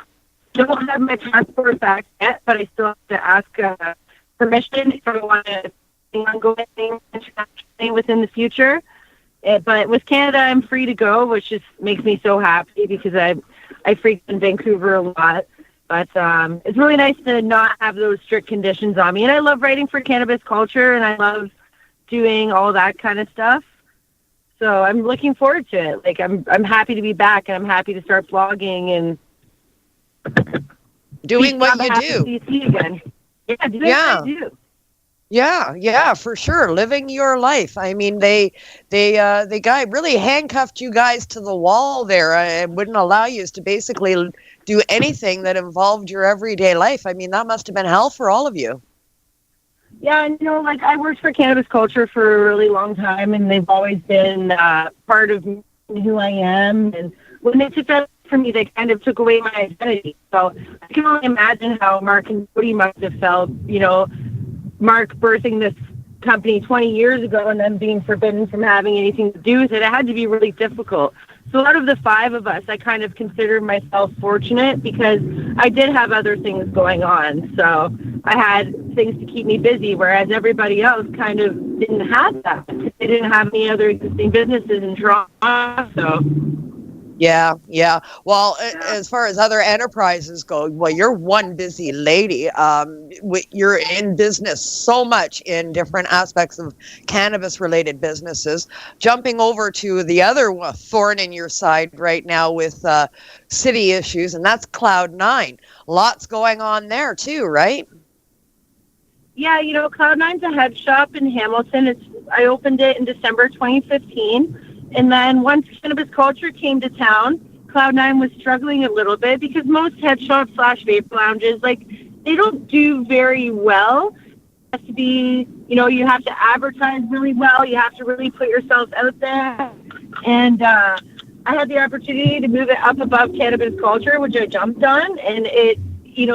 don't have my passport back yet, but I still have to ask permission if I want to ongoing internationally within the future. But with Canada, I'm free to go, which just makes me so happy because I frequent Vancouver a lot. But it's really nice to not have those strict conditions on me. And I love writing for Cannabis Culture, and I love doing all that kind of stuff. So I'm looking forward to it. Like I'm happy to be back, and I'm happy to start blogging and doing what you do. CC again. Yeah, doing what I do. Yeah, for sure. Living your life. I mean, they really handcuffed you guys to the wall there and wouldn't allow you to basically do anything that involved your everyday life. I mean, that must have been hell for all of you. Yeah, like I worked for Cannabis Culture for a really long time, and they've always been part of who I am. And when they took that from me, they kind of took away my identity. So I can only imagine how Mark and Cody must have felt, Mark birthing this company 20 years ago and then being forbidden from having anything to do with it. It had to be really difficult. So out of the five of us, I kind of consider myself fortunate because I did have other things going on. So I had things to keep me busy, whereas everybody else kind of didn't have that. They didn't have any other existing businesses in Toronto. So. Yeah. Well, as far as other enterprises go, well, you're one busy lady. You're in business so much in different aspects of cannabis-related businesses. Jumping over to the other thorn in your side right now with city issues, and that's Cloud9. Lots going on there too, right? Yeah, Cloud9's a head shop in Hamilton. I opened it in December 2015. And then once Cannabis Culture came to town, Cloud9 was struggling a little bit because most head shops / vape lounges, they don't do very well. It has to be, you have to advertise really well. You have to really put yourself out there. And I had the opportunity to move it up above Cannabis Culture, which I jumped on. And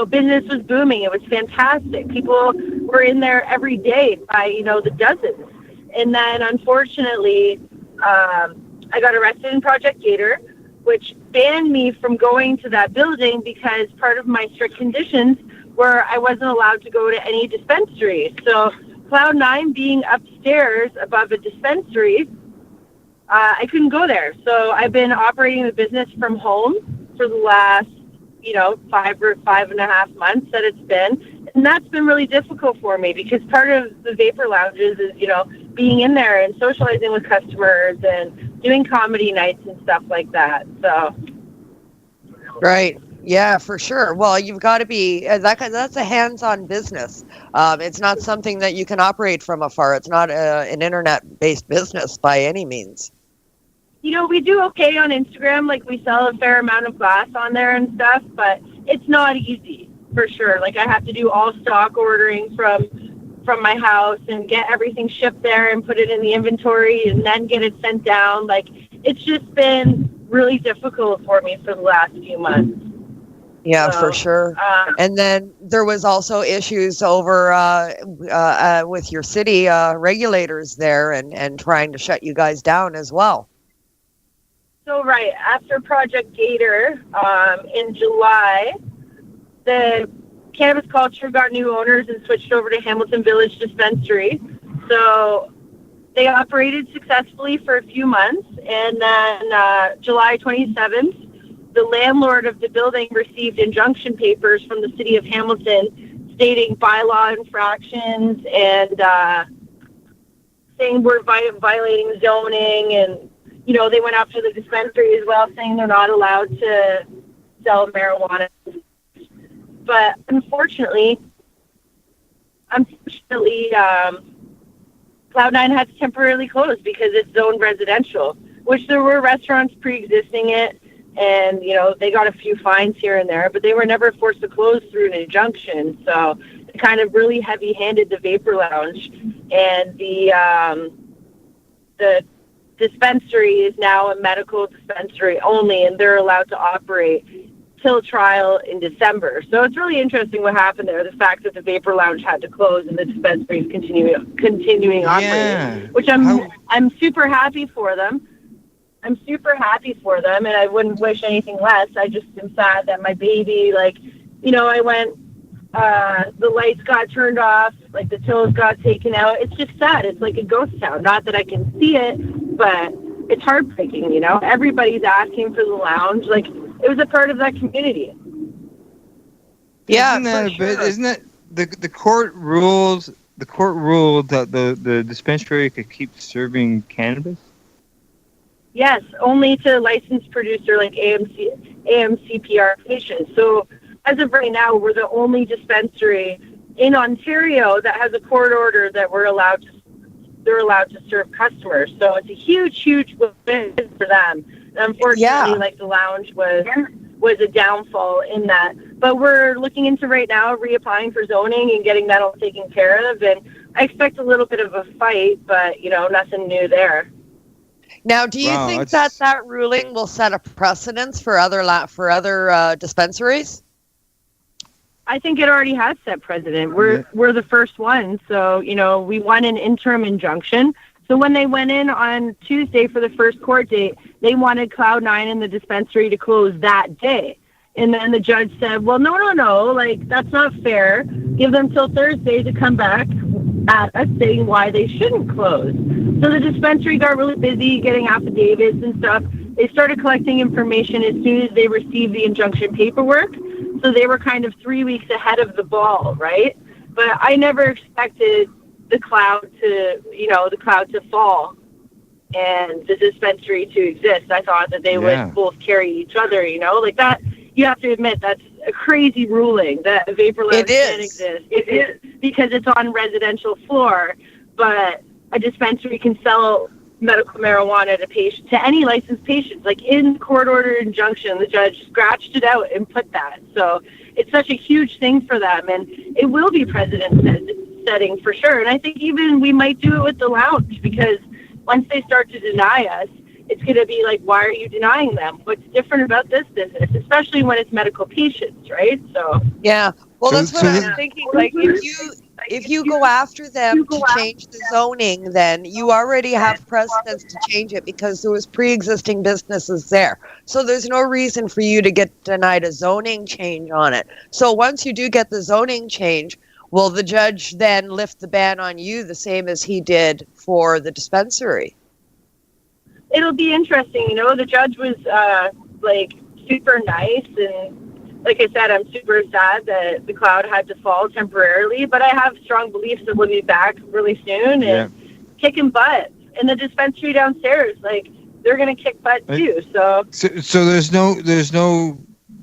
business was booming. It was fantastic. People were in there every day by, the dozens. And then unfortunately, I got arrested in Project Gator, which banned me from going to that building because part of my strict conditions were I wasn't allowed to go to any dispensary. So Cloud9 being upstairs above a dispensary, I couldn't go there. So I've been operating the business from home for the last, 5.5 months that it's been. And that's been really difficult for me because part of the vapor lounges is, being in there and socializing with customers and doing comedy nights and stuff like that. So. Right. Yeah, for sure. Well, you've got to be that's a hands-on business. It's not something that you can operate from afar. It's not an internet-based business by any means. You know, we do okay on Instagram. Like, we sell a fair amount of glass on there and stuff, but it's not easy, for sure. Like, I have to do all stock ordering from my house and get everything shipped there and put it in the inventory and then get it sent down. Like, it's just been really difficult for me for the last few months. Yeah, for sure. And then there was also issues over with your city regulators there and trying to shut you guys down as well. So, right, after Project Gator in July, the cannabis culture got new owners and switched over to Hamilton Village Dispensary. So they operated successfully for a few months, and then July 27th, the landlord of the building received injunction papers from the city of Hamilton stating bylaw infractions and saying we're violating zoning, and they went after the dispensary as well, saying they're not allowed to sell marijuana. But unfortunately, Cloud9 had to temporarily close because it's zoned residential, which there were restaurants pre-existing it, and, they got a few fines here and there, but they were never forced to close through an injunction. So it kind of really heavy-handed the Vapor Lounge, and the dispensary is now a medical dispensary only, and they're allowed to operate till trial in December. So it's really interesting what happened there. The fact that the Vapor Lounge had to close and the dispensary is continuing operating, which I'm super happy for them. I'm super happy for them, and I wouldn't wish anything less. I just am sad that my baby, I went, the lights got turned off, like the tills got taken out. It's just sad. It's like a ghost town. Not that I can see it, but it's heartbreaking, Everybody's asking for the lounge. Like, it was a part of that community. Yeah, isn't that the court rules? The court ruled that the dispensary could keep serving cannabis. Yes, only to licensed producer like AMCPR patients. So as of right now, we're the only dispensary in Ontario that has a court order that they're allowed to serve customers. So it's a huge win for them. Unfortunately, the lounge was a downfall in that. But we're looking into right now reapplying for zoning and getting that all taken care of. And I expect a little bit of a fight, but nothing new there. Now, do you think that ruling will set a precedence for other dispensaries? I think it already has set precedent. We're the first one, so we won an interim injunction. So when they went in on Tuesday for the first court date, they wanted Cloud9 and the dispensary to close that day. And then the judge said, well, no, that's not fair. Give them till Thursday to come back at us saying why they shouldn't close. So the dispensary got really busy getting affidavits and stuff. They started collecting information as soon as they received the injunction paperwork. So they were kind of 3 weeks ahead of the ball, right? But I never expected the cloud to fall and the dispensary to exist. I thought that they would both carry each other, like that. You have to admit that's a crazy ruling that a Vapor Lounge can't exist. It is, because it's on residential floor, but a dispensary can sell medical marijuana to any licensed patients. Like, in court order injunction, the judge scratched it out and put that. So it's such a huge thing for them, and it will be precedent setting for sure. And I think even we might do it with the lounge, because once they start to deny us, it's going to be like, why are you denying them? What's different about this business, especially when it's medical patients, right? So yeah, well, that's what I was thinking. Like, if you go after them to change the zoning, then you already have precedence to change it because there was pre-existing businesses there. So there's no reason for you to get denied a zoning change on it. So once you do get the zoning change, will the judge then lift the ban on you the same as he did for the dispensary? It'll be interesting. The judge was super nice, and like I said, I'm super sad that the cloud had to fall temporarily, but I have strong beliefs that we'll be back really soon and kicking butt. And the dispensary downstairs, they're going to kick butt too. So there's no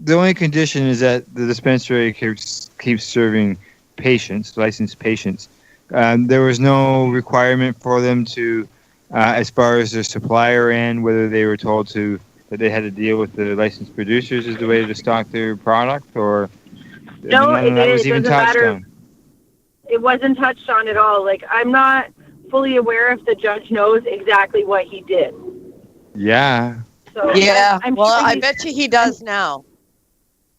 the only condition is that the dispensary keeps serving patients, licensed patients. There was no requirement for them to, as far as their supplier end, whether they were told that they had to deal with the licensed producers as the way to stock their product, or no, none of that was even touched on. It wasn't touched on at all. Like, I'm not fully aware if the judge knows exactly what he did. Yeah. So yeah. I'm Well, sure I bet you he does now.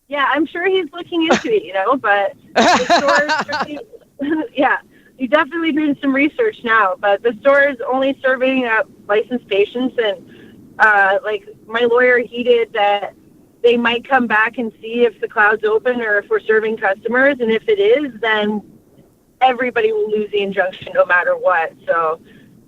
Yeah, I'm sure he's looking into it, but the store, yeah, he's definitely doing some research now. But the store is only serving licensed patients, and like my lawyer, he did that. They might come back and see if the cloud's open or if we're serving customers, and if it is, then everybody will lose the injunction no matter what. So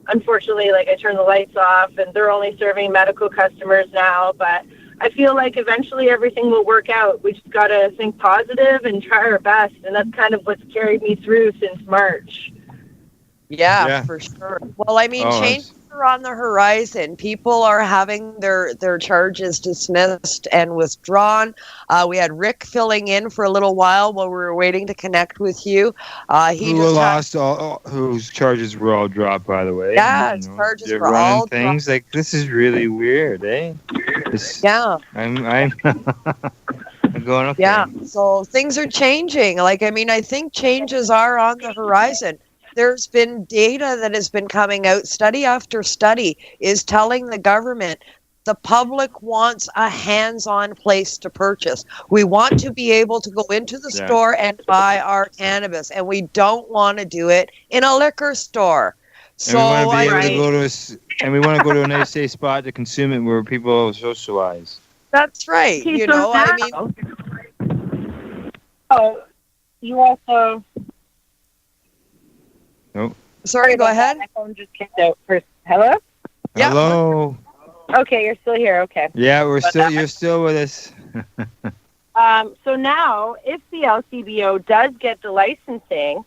unfortunately, like, I turned the lights off, and they're only serving medical customers now, but I feel like eventually everything will work out. We just got to think positive and try our best, and that's kind of what's carried me through since March. Yeah, for sure. Well, I mean, changes are on the horizon. People are having their charges dismissed and withdrawn. We had Rick filling in for a little while we were waiting to connect with you. Whose charges were all dropped, by the way. Yeah, charges were all things dropped. like, this is really weird, eh? Yeah. I'm going, okay. Yeah, so things are changing. Like, I mean, I think changes are on the horizon. There's been data that has been coming out. Study after study is telling the government the public wants a hands-on place to purchase. We want to be able to go into the store and buy our cannabis, and we don't want to do it in a liquor store. So and we want to be able to go to a nice safe spot to consume it where people socialize. That's right. Okay, you also. Nope. Sorry, go ahead. My phone just kicked out first. Hello? Yeah. Hello. Okay, you're still here. Okay. Yeah, you're still with us. So now, if the LCBO does get the licensing,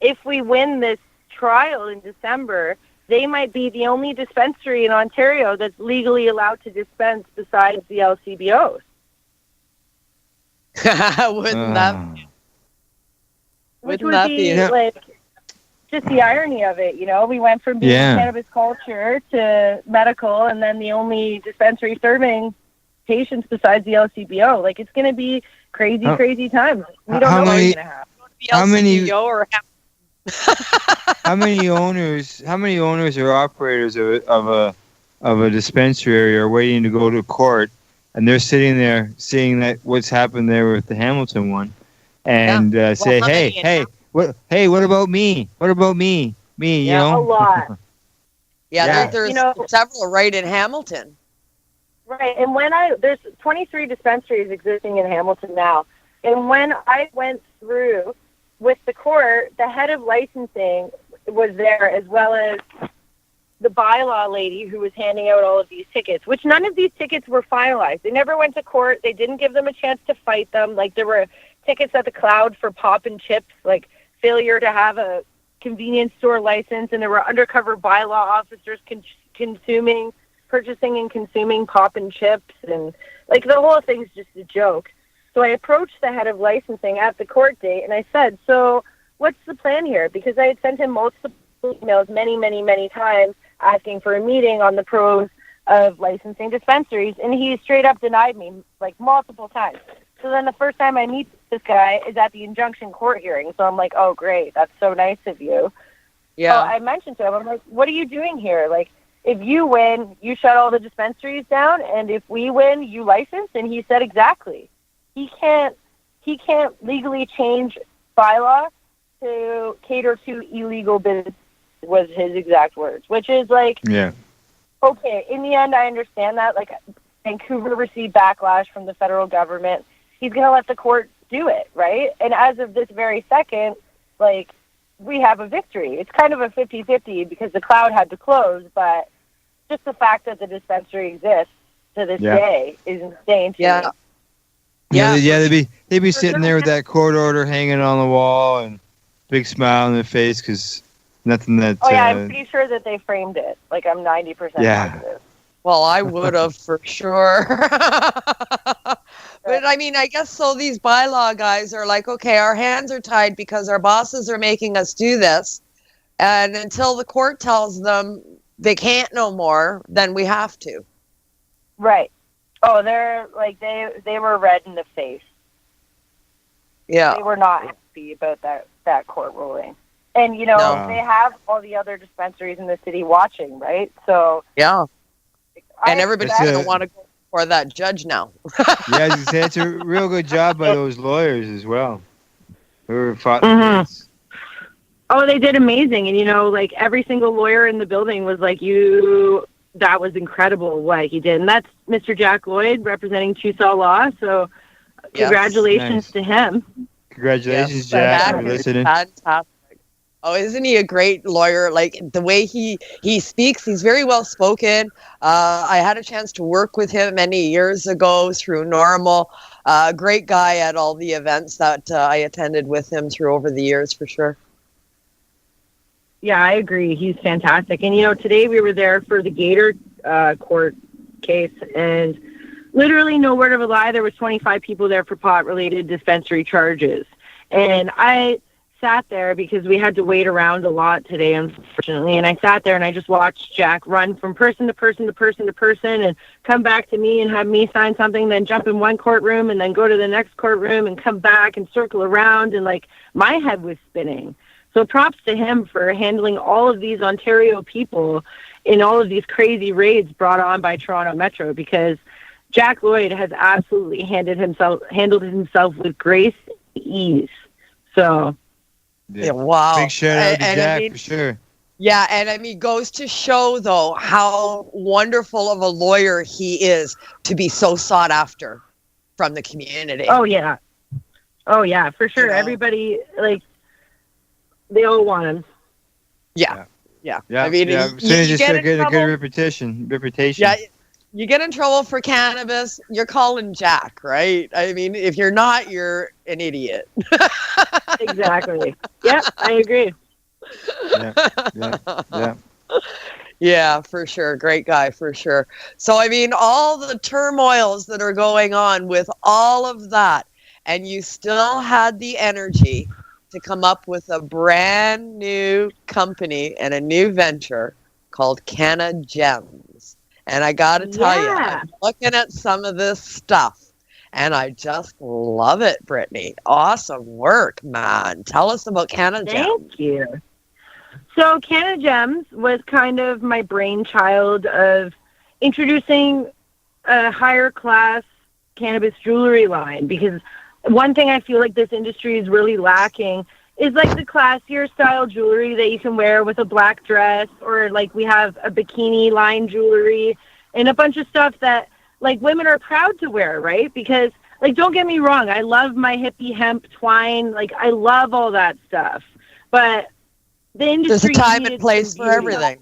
if we win this trial in December, they might be the only dispensary in Ontario that's legally allowed to dispense besides the LCBOs. Wouldn't that be like just the irony of it? We went from being cannabis culture to medical, and then the only dispensary serving patients besides the LCBO. Like, it's going to be crazy times. We don't know what's going to happen. How many owners or operators of a dispensary are waiting to go to court, and they're sitting there seeing that what's happened there with the Hamilton one, and say, what about me? What about me? Me, a lot. There's several right in Hamilton. Right, and there's 23 dispensaries existing in Hamilton now, and when I went through with the court, the head of licensing was there, as well as the bylaw lady who was handing out all of these tickets, which none of these tickets were finalized. They never went to court. They didn't give them a chance to fight them. Like, there were tickets at the Cloud for pop and chips, like failure to have a convenience store license, and there were undercover bylaw officers purchasing and consuming pop and chips, and like the whole thing's just a joke. So I approached the head of licensing at the court date, and I said, so what's the plan here? Because I had sent him multiple emails many times asking for a meeting on the pros of licensing dispensaries, and he straight up denied me, like, multiple times. So then the first time I meet this guy is at the injunction court hearing, so I'm like, oh, great, that's so nice of you. Yeah. So I mentioned to him, I'm like, what are you doing here? Like, if you win, you shut all the dispensaries down, and if we win, you license? And he said exactly. He can't legally change bylaw to cater to illegal business, was his exact words, which is like, okay, in the end, I understand that. Like, Vancouver received backlash from the federal government. He's going to let the court do it, right? And as of this very second, like, we have a victory. It's kind of a 50-50 because the Cloud had to close, but just the fact that the dispensary exists to this day is insane to me. They'd be sitting there with that court order hanging on the wall and big smile on their face because nothing that. Oh yeah, I'm pretty sure that they framed it. Like, I'm 90% positive. Well, I would have for sure. But I mean, I guess so these bylaw guys are like, okay, our hands are tied because our bosses are making us do this. And until the court tells them they can't no more, then we have to. Right. Oh, they're like, they were red in the face. Yeah. They were not happy about that court ruling. And, you know, they have all the other dispensaries in the city watching, right? So. Yeah. And everybody's going to want to go for that judge now. Yeah, as you say, it's a real good job by those lawyers as well. Who fought Mm-hmm. the case. Oh, they did amazing. And, you know, like every single lawyer in the building was like, that was incredible what he did. And that's Mr. Jack Lloyd representing Chusaw Law. So congratulations to him. Congratulations, Jack, for listening. Fantastic. Oh, isn't he a great lawyer? Like the way he speaks, he's very well spoken. I had a chance to work with him many years ago through Normal. Great guy at all the events that I attended with him through over the years, for sure. Yeah, I agree. He's fantastic. And, you know, today we were there for the Gator court case, and literally no word of a lie, there was 25 people there for pot-related dispensary charges. And I sat there because we had to wait around a lot today, unfortunately. And I sat there and I just watched Jack run from person to person to person to person and come back to me and have me sign something, then jump in one courtroom and then go to the next courtroom and come back and circle around. And like my head was spinning. So props to him for handling all of these Ontario people in all of these crazy raids brought on by Toronto Metro, because Jack Lloyd has absolutely handled himself with grace and ease. So, yeah, wow. Big shout out to Jack, I mean, for sure. Yeah, and I mean, goes to show, though, how wonderful of a lawyer he is to be so sought after from the community. Oh, yeah. Oh, yeah, for sure. You know? Everybody, like, they all want him. Yeah. I mean, as soon as you start getting a good reputation. Yeah, you get in trouble for cannabis, you're calling Jack, right? I mean, if you're not, you're an idiot. Exactly. Yeah, I agree. Yeah. Yeah, for sure. Great guy, for sure. So, I mean, all the turmoils that are going on with all of that, and you still had the energy to come up with a brand new company and a new venture called Canna Gems. And I got to tell you, I'm looking at some of this stuff, and I just love it, Britney. Awesome work, man. Tell us about Canna Gems. Thank you. So Canna Gems was kind of my brainchild of introducing a higher class cannabis jewelry line, because one thing I feel like this industry is really lacking is like the classier style jewelry that you can wear with a black dress, or like we have a bikini line jewelry and a bunch of stuff that like women are proud to wear, right? Because like, don't get me wrong, I love my hippie hemp twine. Like I love all that stuff, but the industry, there's a time and place for everything.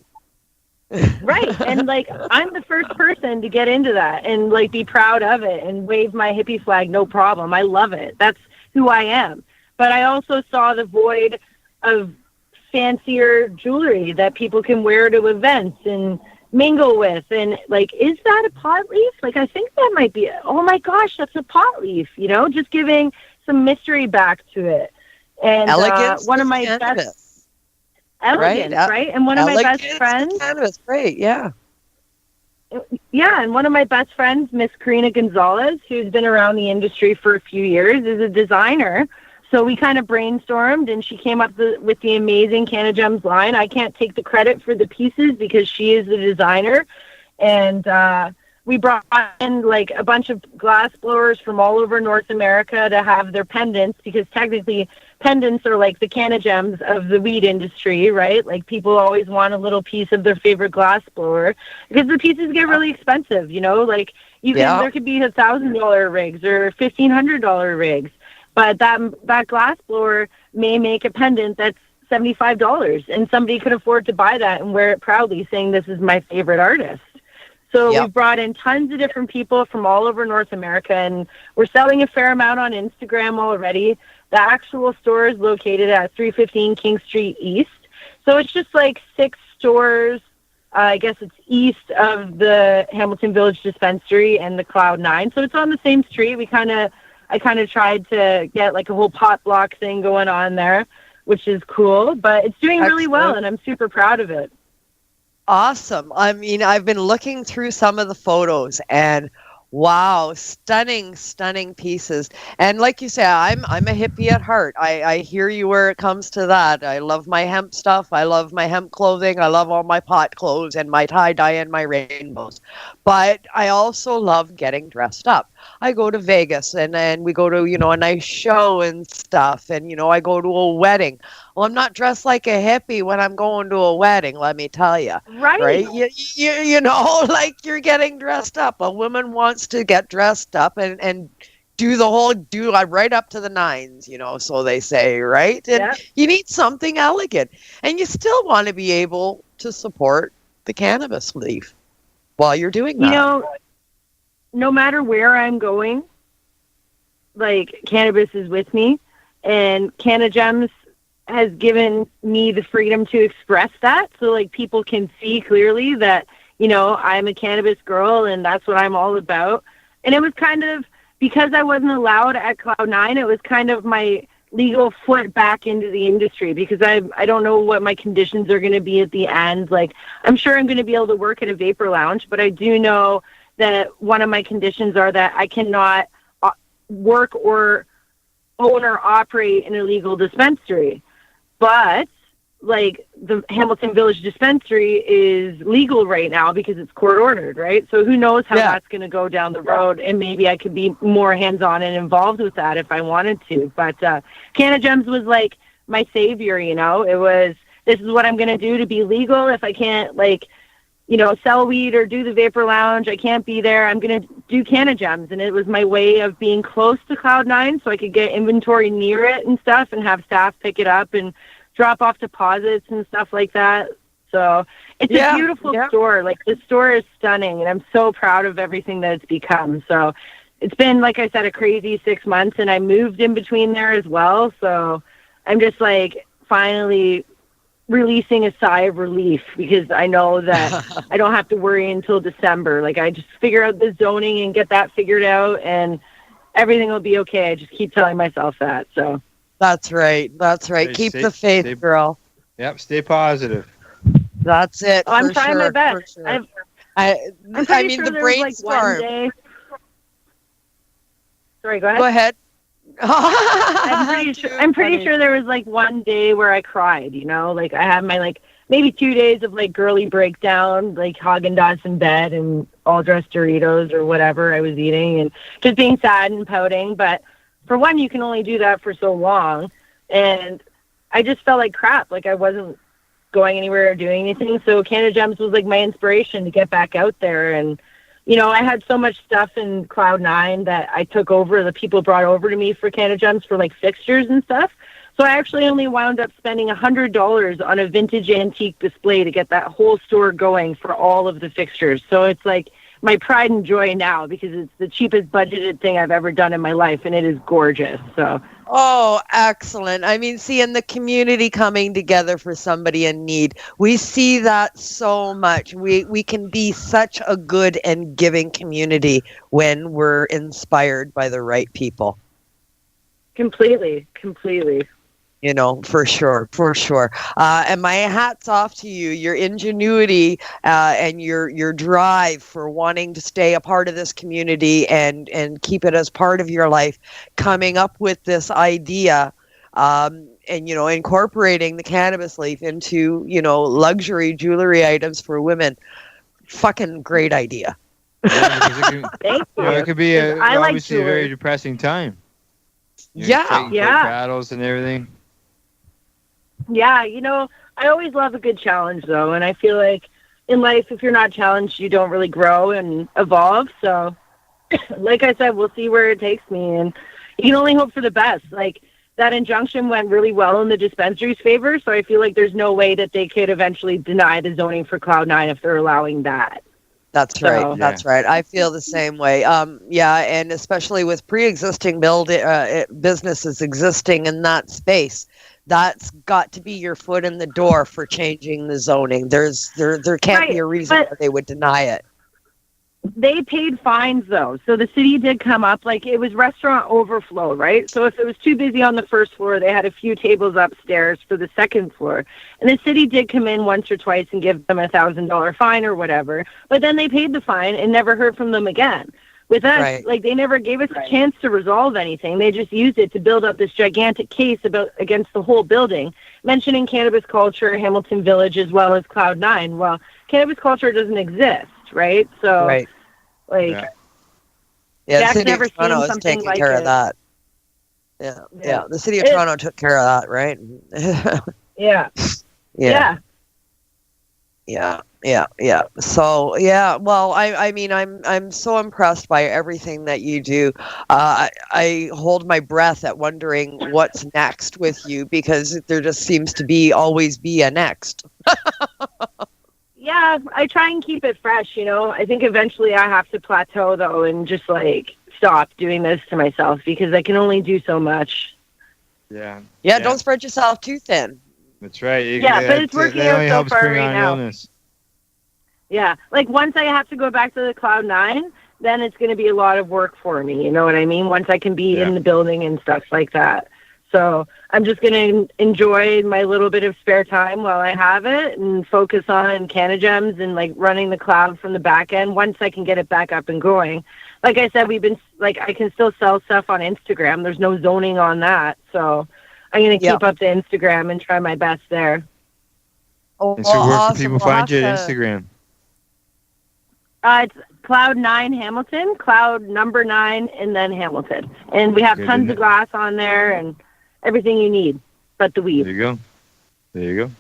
Right. And like, I'm the first person to get into that and like be proud of it and wave my hippie flag. No problem. I love it. That's who I am. But I also saw the void of fancier jewelry that people can wear to events and mingle with. And like, is that a pot leaf? Like, I think that might be, oh my gosh, that's a pot leaf, you know, just giving some mystery back to it. And one of my best, elegance, right? And one of my best friends, cannabis, great, yeah. Yeah, and one of my best friends, Miss Karina Gonzalez, who's been around the industry for a few years, is a designer. So we kind of brainstormed, and she came up with the amazing Canna Gems line. I can't take the credit for the pieces because she is the designer. And we brought in like a bunch of glass blowers from all over North America to have their pendants, because technically pendants are like the Canna Gems of the weed industry, right? Like people always want a little piece of their favorite glass blower because the pieces get really expensive, you know, like there could be $1,000 rigs or $1,500 rigs, but that glass blower may make a pendant that's $75, and somebody could afford to buy that and wear it proudly, saying this is my favorite artist. So we've brought in tons of different people from all over North America, and we're selling a fair amount on Instagram already. The actual store is located at 315 King Street East. So it's just like 6 stores I guess it's east of the Hamilton Village Dispensary and the Cloud 9. So it's on the same street. I kind of tried to get like a whole pot block thing going on there, which is cool, but it's doing really well, and I'm super proud of it. Awesome. I mean, I've been looking through some of the photos, and wow, stunning pieces. And like you say, I'm a hippie at heart. I hear you where it comes to that. I love my hemp stuff. I love my hemp clothing. I love all my pot clothes and my tie-dye and my rainbows. But I also love getting dressed up. I go to Vegas and then we go to, a nice show and stuff. And, I go to a wedding. Well, I'm not dressed like a hippie when I'm going to a wedding, let me tell you. Right? Like you're getting dressed up. A woman wants to get dressed up and do right up to the nines, so they say, right? And you need something elegant. And you still want to be able to support the cannabis leaf while you're doing that. No matter where I'm going, like, cannabis is with me, and CannaGems has given me the freedom to express that, so like people can see clearly that, I'm a cannabis girl and that's what I'm all about. And it was kind of, because I wasn't allowed at Cloud 9, it was kind of my legal foot back into the industry, because I don't know what my conditions are going to be at the end. Like, I'm sure I'm going to be able to work at a vapor lounge, but I do know that one of my conditions are that I cannot work or own or operate an illegal dispensary. But like, the Hamilton Village Dispensary is legal right now because it's court ordered, right? So who knows how that's going to go down the road, and maybe I could be more hands-on and involved with that if I wanted to. But CannaGems was like my savior, It was, this is what I'm going to do to be legal. If I can't, sell weed or do the vapor lounge, I can't be there, I'm going to do CannaGems. And it was my way of being close to Cloud 9 so I could get inventory near it and stuff and have staff pick it up and drop off deposits and stuff like that. So it's a beautiful store. Like, the store is stunning, and I'm so proud of everything that it's become. So it's been, like I said, a crazy 6 months, and I moved in between there as well. So I'm just like finally releasing a sigh of relief, because I know that I don't have to worry until December. Like, I just figure out the zoning and get that figured out, and everything will be okay. I just keep telling myself that. So that's right. Keep the faith, girl. Yep, stay positive. That's it. I'm trying my best. Sure. I'm pretty sure the there was like one day. Sorry, go ahead. Go ahead. I'm pretty sure there was like one day where I cried, like I had my maybe 2 days of like girly breakdown, like Haagen-Dazs in bed and all dressed Doritos or whatever I was eating, and just being sad and pouting. But for one, you can only do that for so long, and I just felt like crap. Like, I wasn't going anywhere or doing anything. So CannaGems was like my inspiration to get back out there. And I had so much stuff in Cloud 9 that I took over, that people brought over to me for CannaGems for like fixtures and stuff. So I actually only wound up spending $100 on a vintage antique display to get that whole store going for all of the fixtures. So it's like my pride and joy now, because it's the cheapest budgeted thing I've ever done in my life, and it is gorgeous. So. Oh, excellent. I mean, seeing the community coming together for somebody in need, we see that so much. We can be such a good and giving community when we're inspired by the right people. Completely. For sure. And my hat's off to you, your ingenuity and your drive for wanting to stay a part of this community and keep it as part of your life, coming up with this idea and, incorporating the cannabis leaf into, luxury jewelry items for women. Fucking great idea. Thank you. It could be obviously a very depressing time. Yeah. Battles and everything. Yeah, I always love a good challenge, though, and I feel like in life, if you're not challenged, you don't really grow and evolve. So, like I said, we'll see where it takes me, and you can only hope for the best. Like, that injunction went really well in the dispensary's favor, so I feel like there's no way that they could eventually deny the zoning for Cloud 9 if they're allowing that. That's right. That's right. I feel the same way. And especially with pre-existing businesses existing in that space, that's got to be your foot in the door for changing the zoning. There can't be a reason why they would deny it. They paid fines though, so the city did come up, like it was restaurant overflow, right? So if it was too busy on the first floor, they had a few tables upstairs for the second floor, and the city did come in once or twice and give them $1,000 fine or whatever, but then they paid the fine and never heard from them again. With us, like they never gave us a chance to resolve anything. They just used it to build up this gigantic case against the whole building, mentioning cannabis culture, Hamilton Village, as well as Cloud9. Well, cannabis culture doesn't exist, right? So, the Jack's city never of Toronto seen is something taking like care it. of that. Yeah. The city of Toronto took care of that, right? Yeah. So well, I mean, I'm so impressed by everything that you do. I hold my breath at wondering what's next with you, because there just seems to always be a next. Yeah, I try and keep it fresh, you know. I think eventually I have to plateau, though, and just, like, stop doing this to myself, because I can only do so much. Yeah. Don't spread yourself too thin. That's right. But it's working out so far right now. Illness. Yeah, like, once I have to go back to the Cloud9, then it's going to be a lot of work for me, you know what I mean? Once I can be in the building and stuff like that. So I'm just going to enjoy my little bit of spare time while I have it and focus on CanaGems and like running the cloud from the back end once I can get it back up and going. Like I said, I can still sell stuff on Instagram. There's no zoning on that. So I'm going to keep up the Instagram and try my best there. And so where can people find you at Instagram? It's Cloud9 Hamilton, Cloud number 9, and then Hamilton. And we have tons of glass on there and everything you need, but the weed. There you go.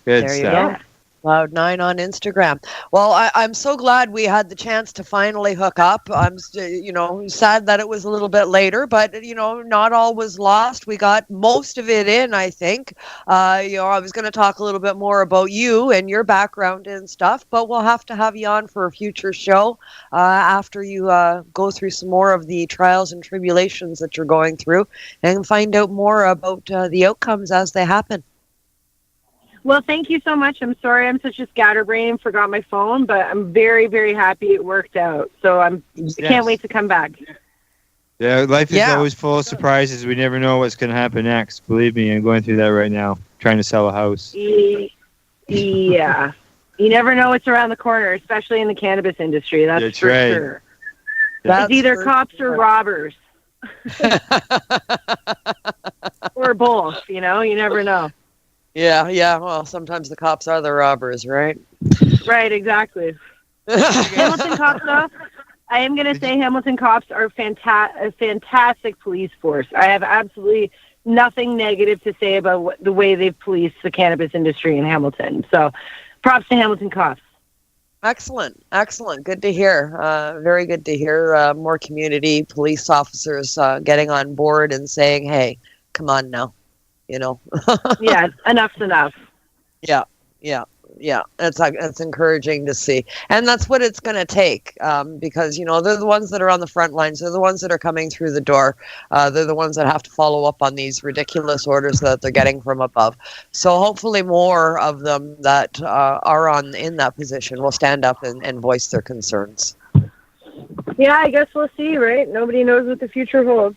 Good stuff. Cloud9 on Instagram. Well, I'm so glad we had the chance to finally hook up. I'm, sad that it was a little bit later, but not all was lost. We got most of it in, I think. I was going to talk a little bit more about you and your background and stuff, but we'll have to have you on for a future show after you go through some more of the trials and tribulations that you're going through and find out more about the outcomes as they happen. Well, thank you so much. I'm sorry I'm such a scatterbrain and forgot my phone, but I'm very, very happy it worked out. So I can't wait to come back. Yeah, life is always full of surprises. We never know what's going to happen next. Believe me, I'm going through that right now, trying to sell a house. Yeah. You never know what's around the corner, especially in the cannabis industry. That's for sure. It's either cops or robbers. Or both, you never know. Yeah. Well, sometimes the cops are the robbers, right? Right, exactly. Hamilton cops, though, I am going to say Hamilton cops are a fantastic police force. I have absolutely nothing negative to say about the way they've policed the cannabis industry in Hamilton. So, props to Hamilton cops. Excellent. Good to hear. Very good to hear more community police officers getting on board and saying, hey, come on now. Yeah, enough's enough. Yeah. That's encouraging to see, and that's what it's going to take, because they're the ones that are on the front lines. They're the ones that are coming through the door. They're the ones that have to follow up on these ridiculous orders that they're getting from above. So hopefully more of them that are in that position will stand up and voice their concerns. Yeah, I guess we'll see, right? Nobody knows what the future holds.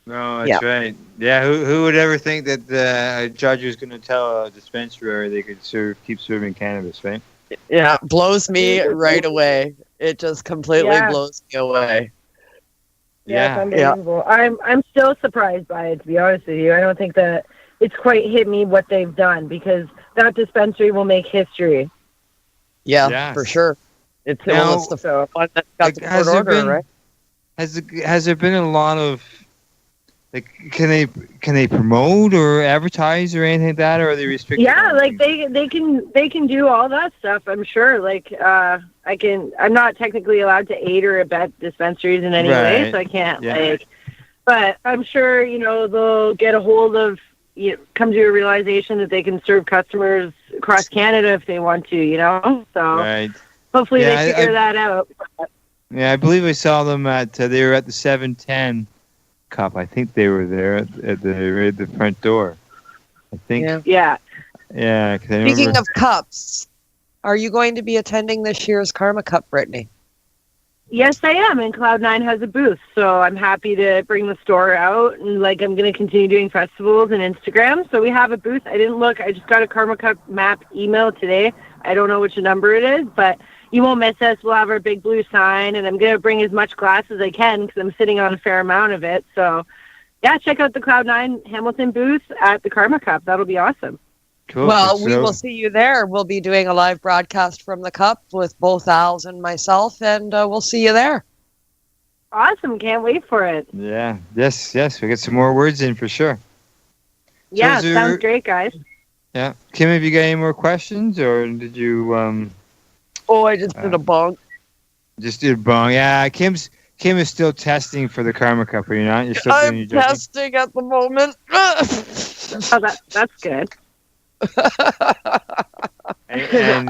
No, that's right. Yeah, who would ever think that a judge was going to tell a dispensary they could keep serving cannabis, right? Yeah, blows me right away. It just completely blows me away. Yeah, it's unbelievable. I'm still surprised by it, to be honest with you. I don't think that it's quite hit me what they've done, because that dispensary will make history. Yeah, for sure. It's the one that got the court order, right? Has there been a lot of can they promote or advertise or anything like that, or are they restricted? Yeah, like they can do all that stuff. I'm sure. Like I'm not technically allowed to aid or abet dispensaries in any way, so I can't But I'm sure they'll get a hold of come to a realization that they can serve customers across Canada if they want to. So hopefully they figure that out. Yeah, I believe I saw them they were at the 710. Cup. I think they were there at the front door. I think. Yeah. Yeah. 'Cause I Speaking remember. of cups, are you going to be attending this year's Karma Cup, Brittany? Yes, I am, and Cloud9 has a booth, so I'm happy to bring the store out, and like I'm going to continue doing festivals and Instagram. So we have a booth. I didn't look. I just got a Karma Cup map email today. I don't know which number it is, but you won't miss us. We'll have our big blue sign, and I'm going to bring as much glass as I can because I'm sitting on a fair amount of it. So, yeah, check out the Cloud9 Hamilton booth at the Karma Cup. That'll be awesome. Cool. Well, we will see you there. We'll be doing a live broadcast from the Cup with both Al's and myself, and we'll see you there. Awesome. Can't wait for it. Yeah. Yes. We get some more words in for sure. Yeah, is there- sounds great, guys. Yeah. Kim, have you got any more questions, or did you? Oh, I just did a bong. Just did a bong. Yeah. Kim is still testing for the Karma Cup. Are you not? You're still doing I'm your jogging? testing at the moment. Oh, that's good. and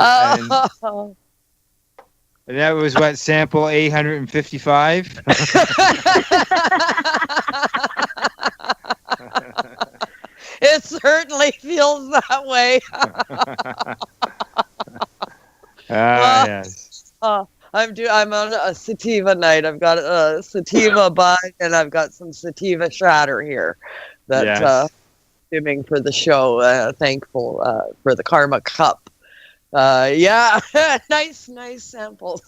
that was what, sample 855? It certainly feels that way. Yes. I'm on a sativa night. I've got a sativa bud, and I've got some sativa shatter here. That doing for the show. Thankful for the Karma Cup. Yeah, nice samples.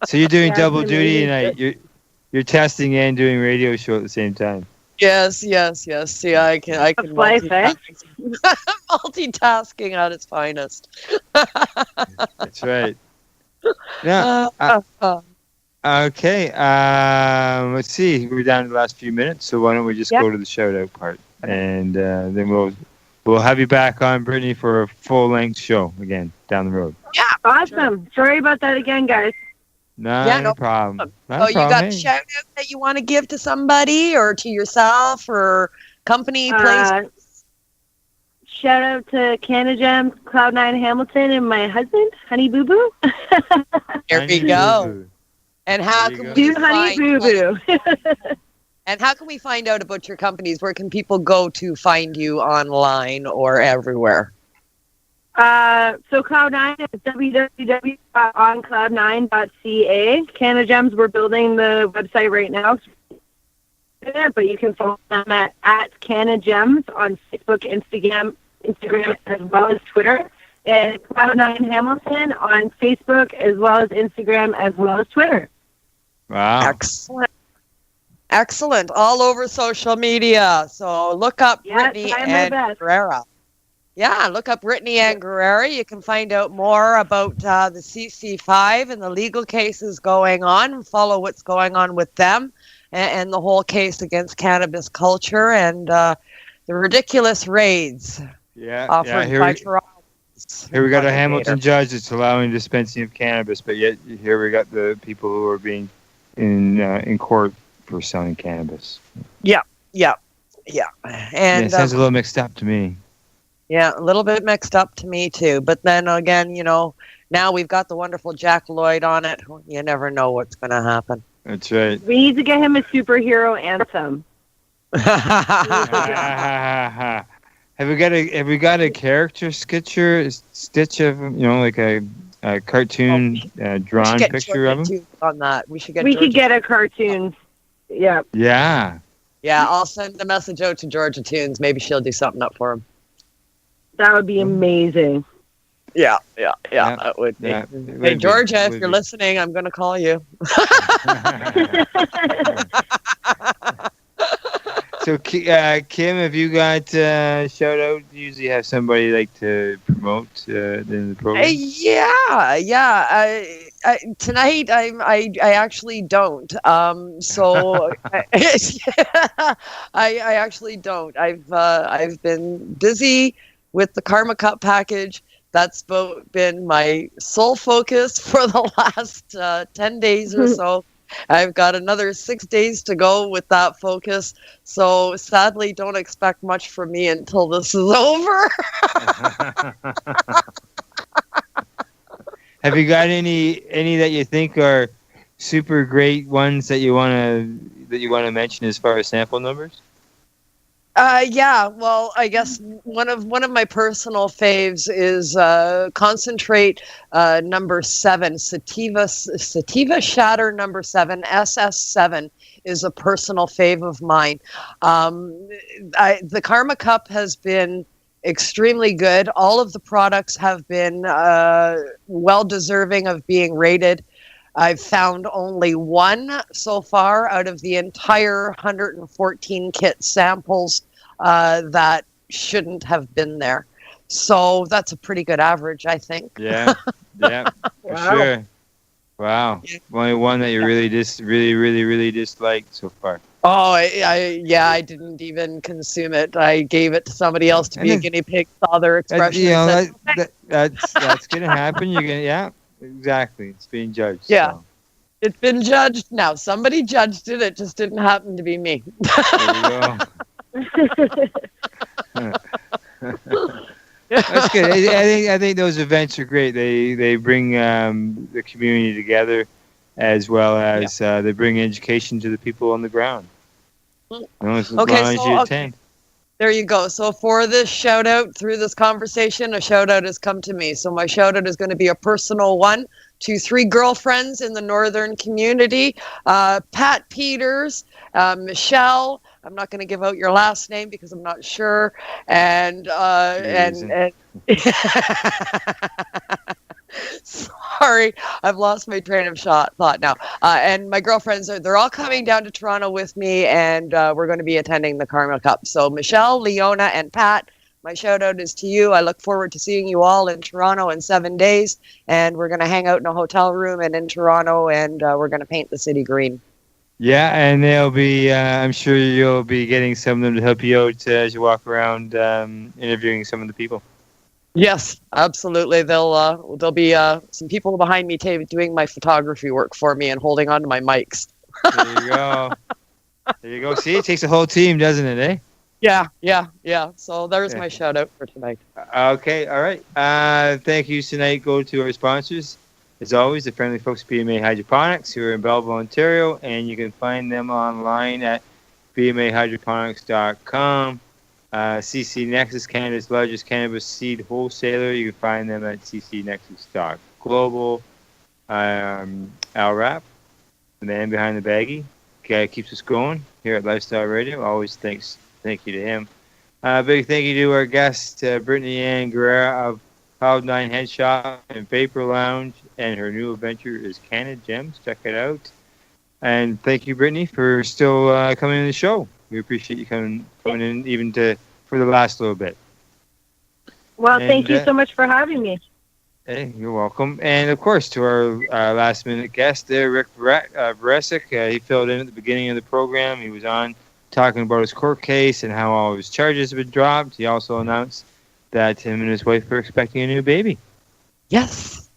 So you're doing double duty tonight. You're testing and doing radio show at the same time. Yes. See, I can multitasking at its finest. That's right. Yeah. Okay. Let's see. We're down to the last few minutes, so why don't we just go to the shout out part, and then we'll have you back on, Brittany, for a full length show again down the road. Yeah, awesome. Sorry about that again, guys. No problem. Oh, you got a shout out that you want to give to somebody or to yourself or company, place? Shout out to Canada Gems, Cloud9 Hamilton, and my husband, Honey Boo Boo. There we go. And how can we Honey Boo Boo. And how can we find out about your companies? Where can people go to find you online or everywhere? So Cloud9 is www.oncloud9.ca. Canada Gems, we're building the website right now. But you can follow them at Canada Gems on Facebook, Instagram, as well as Twitter. And Cloud9 Hamilton on Facebook, as well as Instagram, as well as Twitter. Wow. Excellent. All over social media. So look up Britney Anne Guerra. Yeah, look up Britney Anne Guerra. You can find out more about the CC5 and the legal cases going on. Follow what's going on with them and the whole case against cannabis culture and the ridiculous raids offered by Toronto. Here we got a Hamilton judge that's allowing dispensing of cannabis, but yet here we got the people who are being in court for selling cannabis. Yeah. And it sounds a little mixed up to me. Yeah, a little bit mixed up to me too. But then again, now we've got the wonderful Jack Lloyd on it. You never know what's going to happen. That's right. We need to get him a superhero anthem. Have we got a character stitch of like a cartoon drawn picture of him? On that, we should get a cartoon. Yeah. Yeah. Yeah, I'll send a message out to Georgia Tunes. Maybe she'll do something up for him. That would be amazing. Yeah, that would be. Yeah, hey, Georgia, if you're listening, I'm going to call you. So, Kim, have you got shout out? You usually have somebody like to promote in the program. Tonight, I actually don't. So I actually don't. I've been busy with the Karma Cup package. That's been my sole focus for the last 10 days or so. I've got another 6 days to go with that focus. So sadly, don't expect much from me until this is over. Have you got any that you think are super great ones that you want to mention as far as sample numbers? Yeah, well, I guess one of my personal faves is concentrate number 7, sativa shatter number 7, SS7 is a personal fave of mine. The Karma Cup has been extremely good. All of the products have been well deserving of being rated. I've found only one so far out of the entire 114 kit samples that shouldn't have been there. So that's a pretty good average, I think. Yeah, yeah, for sure. Wow. Only one that you really really disliked so far. Oh, I didn't even consume it. I gave it to somebody else to be a guinea pig, saw their expression. That's going to happen. You're going to, yeah, exactly. It's being judged. Yeah. So. It's been judged now. Somebody judged it. It just didn't happen to be me. There you go. That's good. I think those events are great. They bring the community together, as well as they bring education to the people on the ground. As long as you attend. There you go. So for this shout out through this conversation, a shout out has come to me. So my shout out is going to be a personal one to 3 girlfriends in the northern community, Pat Peters, Michelle. I'm not going to give out your last name because I'm not sure. And sorry, I've lost my train of thought now. And my girlfriends, they're all coming down to Toronto with me, and we're going to be attending the Karma Cup. So Michelle, Leona, and Pat, my shout out is to you. I look forward to seeing you all in Toronto in 7 days, and we're going to hang out in a hotel room and in Toronto, and we're going to paint the city green. Yeah, and they'll be, I'm sure you'll be getting some of them to help you out as you walk around interviewing some of the people. Yes, absolutely. There'll be some people behind me doing my photography work for me and holding on to my mics. There you go. There you go. See, it takes a whole team, doesn't it, eh? Yeah. So there's my shout out for tonight. Okay, all right. Thank you tonight. Go to our sponsors. As always, the friendly folks at BMA Hydroponics, who are in Belleville, Ontario, and you can find them online at bmahydroponics.com. CC Nexus, Canada's largest cannabis seed wholesaler. You can find them at ccnexus.global. Al-Rap, the man behind the baggie, guy keeps us going here at Lifestyle Radio. Always thank you to him. Big thank you to our guest, Britney Anne Guerra of Cloud9 Head Shop and Vapor Lounge, and her new adventure is Canada Gems. Check it out. And thank you, Britney, for still coming in the show. We appreciate you coming in even for the last little bit. Well, thank you so much for having me. Hey, you're welcome. And, of course, to our last-minute guest there, Rick Vrecic. He filled in at the beginning of the program. He was on talking about his court case and how all his charges have been dropped. He also announced that him and his wife are expecting a new baby. Yes.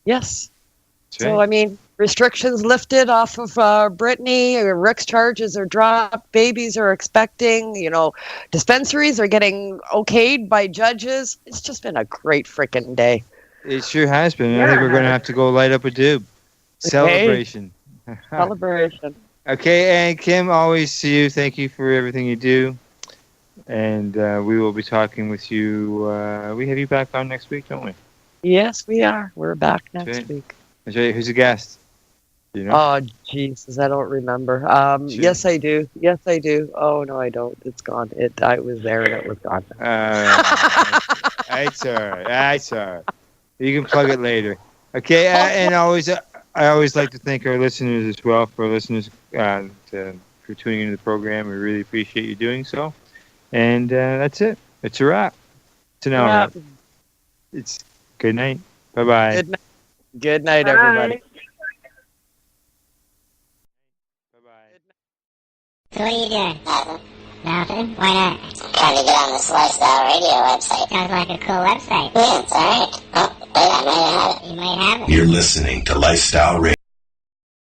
That's So, right. I mean, restrictions lifted off of Britney. Rick's charges are dropped. Babies are expecting. Dispensaries are getting okayed by judges. It's just been a great freaking day. It sure has been. I think we're going to have to go light up a doob. Celebration. Celebration. Okay, and Kim, always to you. Thank you for everything you do. And we will be talking with you. We have you back on next week, don't we? Yes, we are. We're back next week. That's right. Who's the guest? Do you know? Oh, Jesus, I don't remember. Yes, I do. Oh, no, I don't. It's gone. I was there and it was gone. That's all right. You can plug it later. Okay, and I always like to thank our listeners as well. For our listeners for tuning into the program, we really appreciate you doing so. And that's it. It's a wrap. It's an hour wrap. It's good night. Bye-bye. Good night, everybody. So what are you doing? Nothing? Why not? Trying to get on this Lifestyle Radio website. Sounds like a cool website. Yeah, it's alright. Oh, wait, I might have it. You might have it. You're listening to Lifestyle Radio.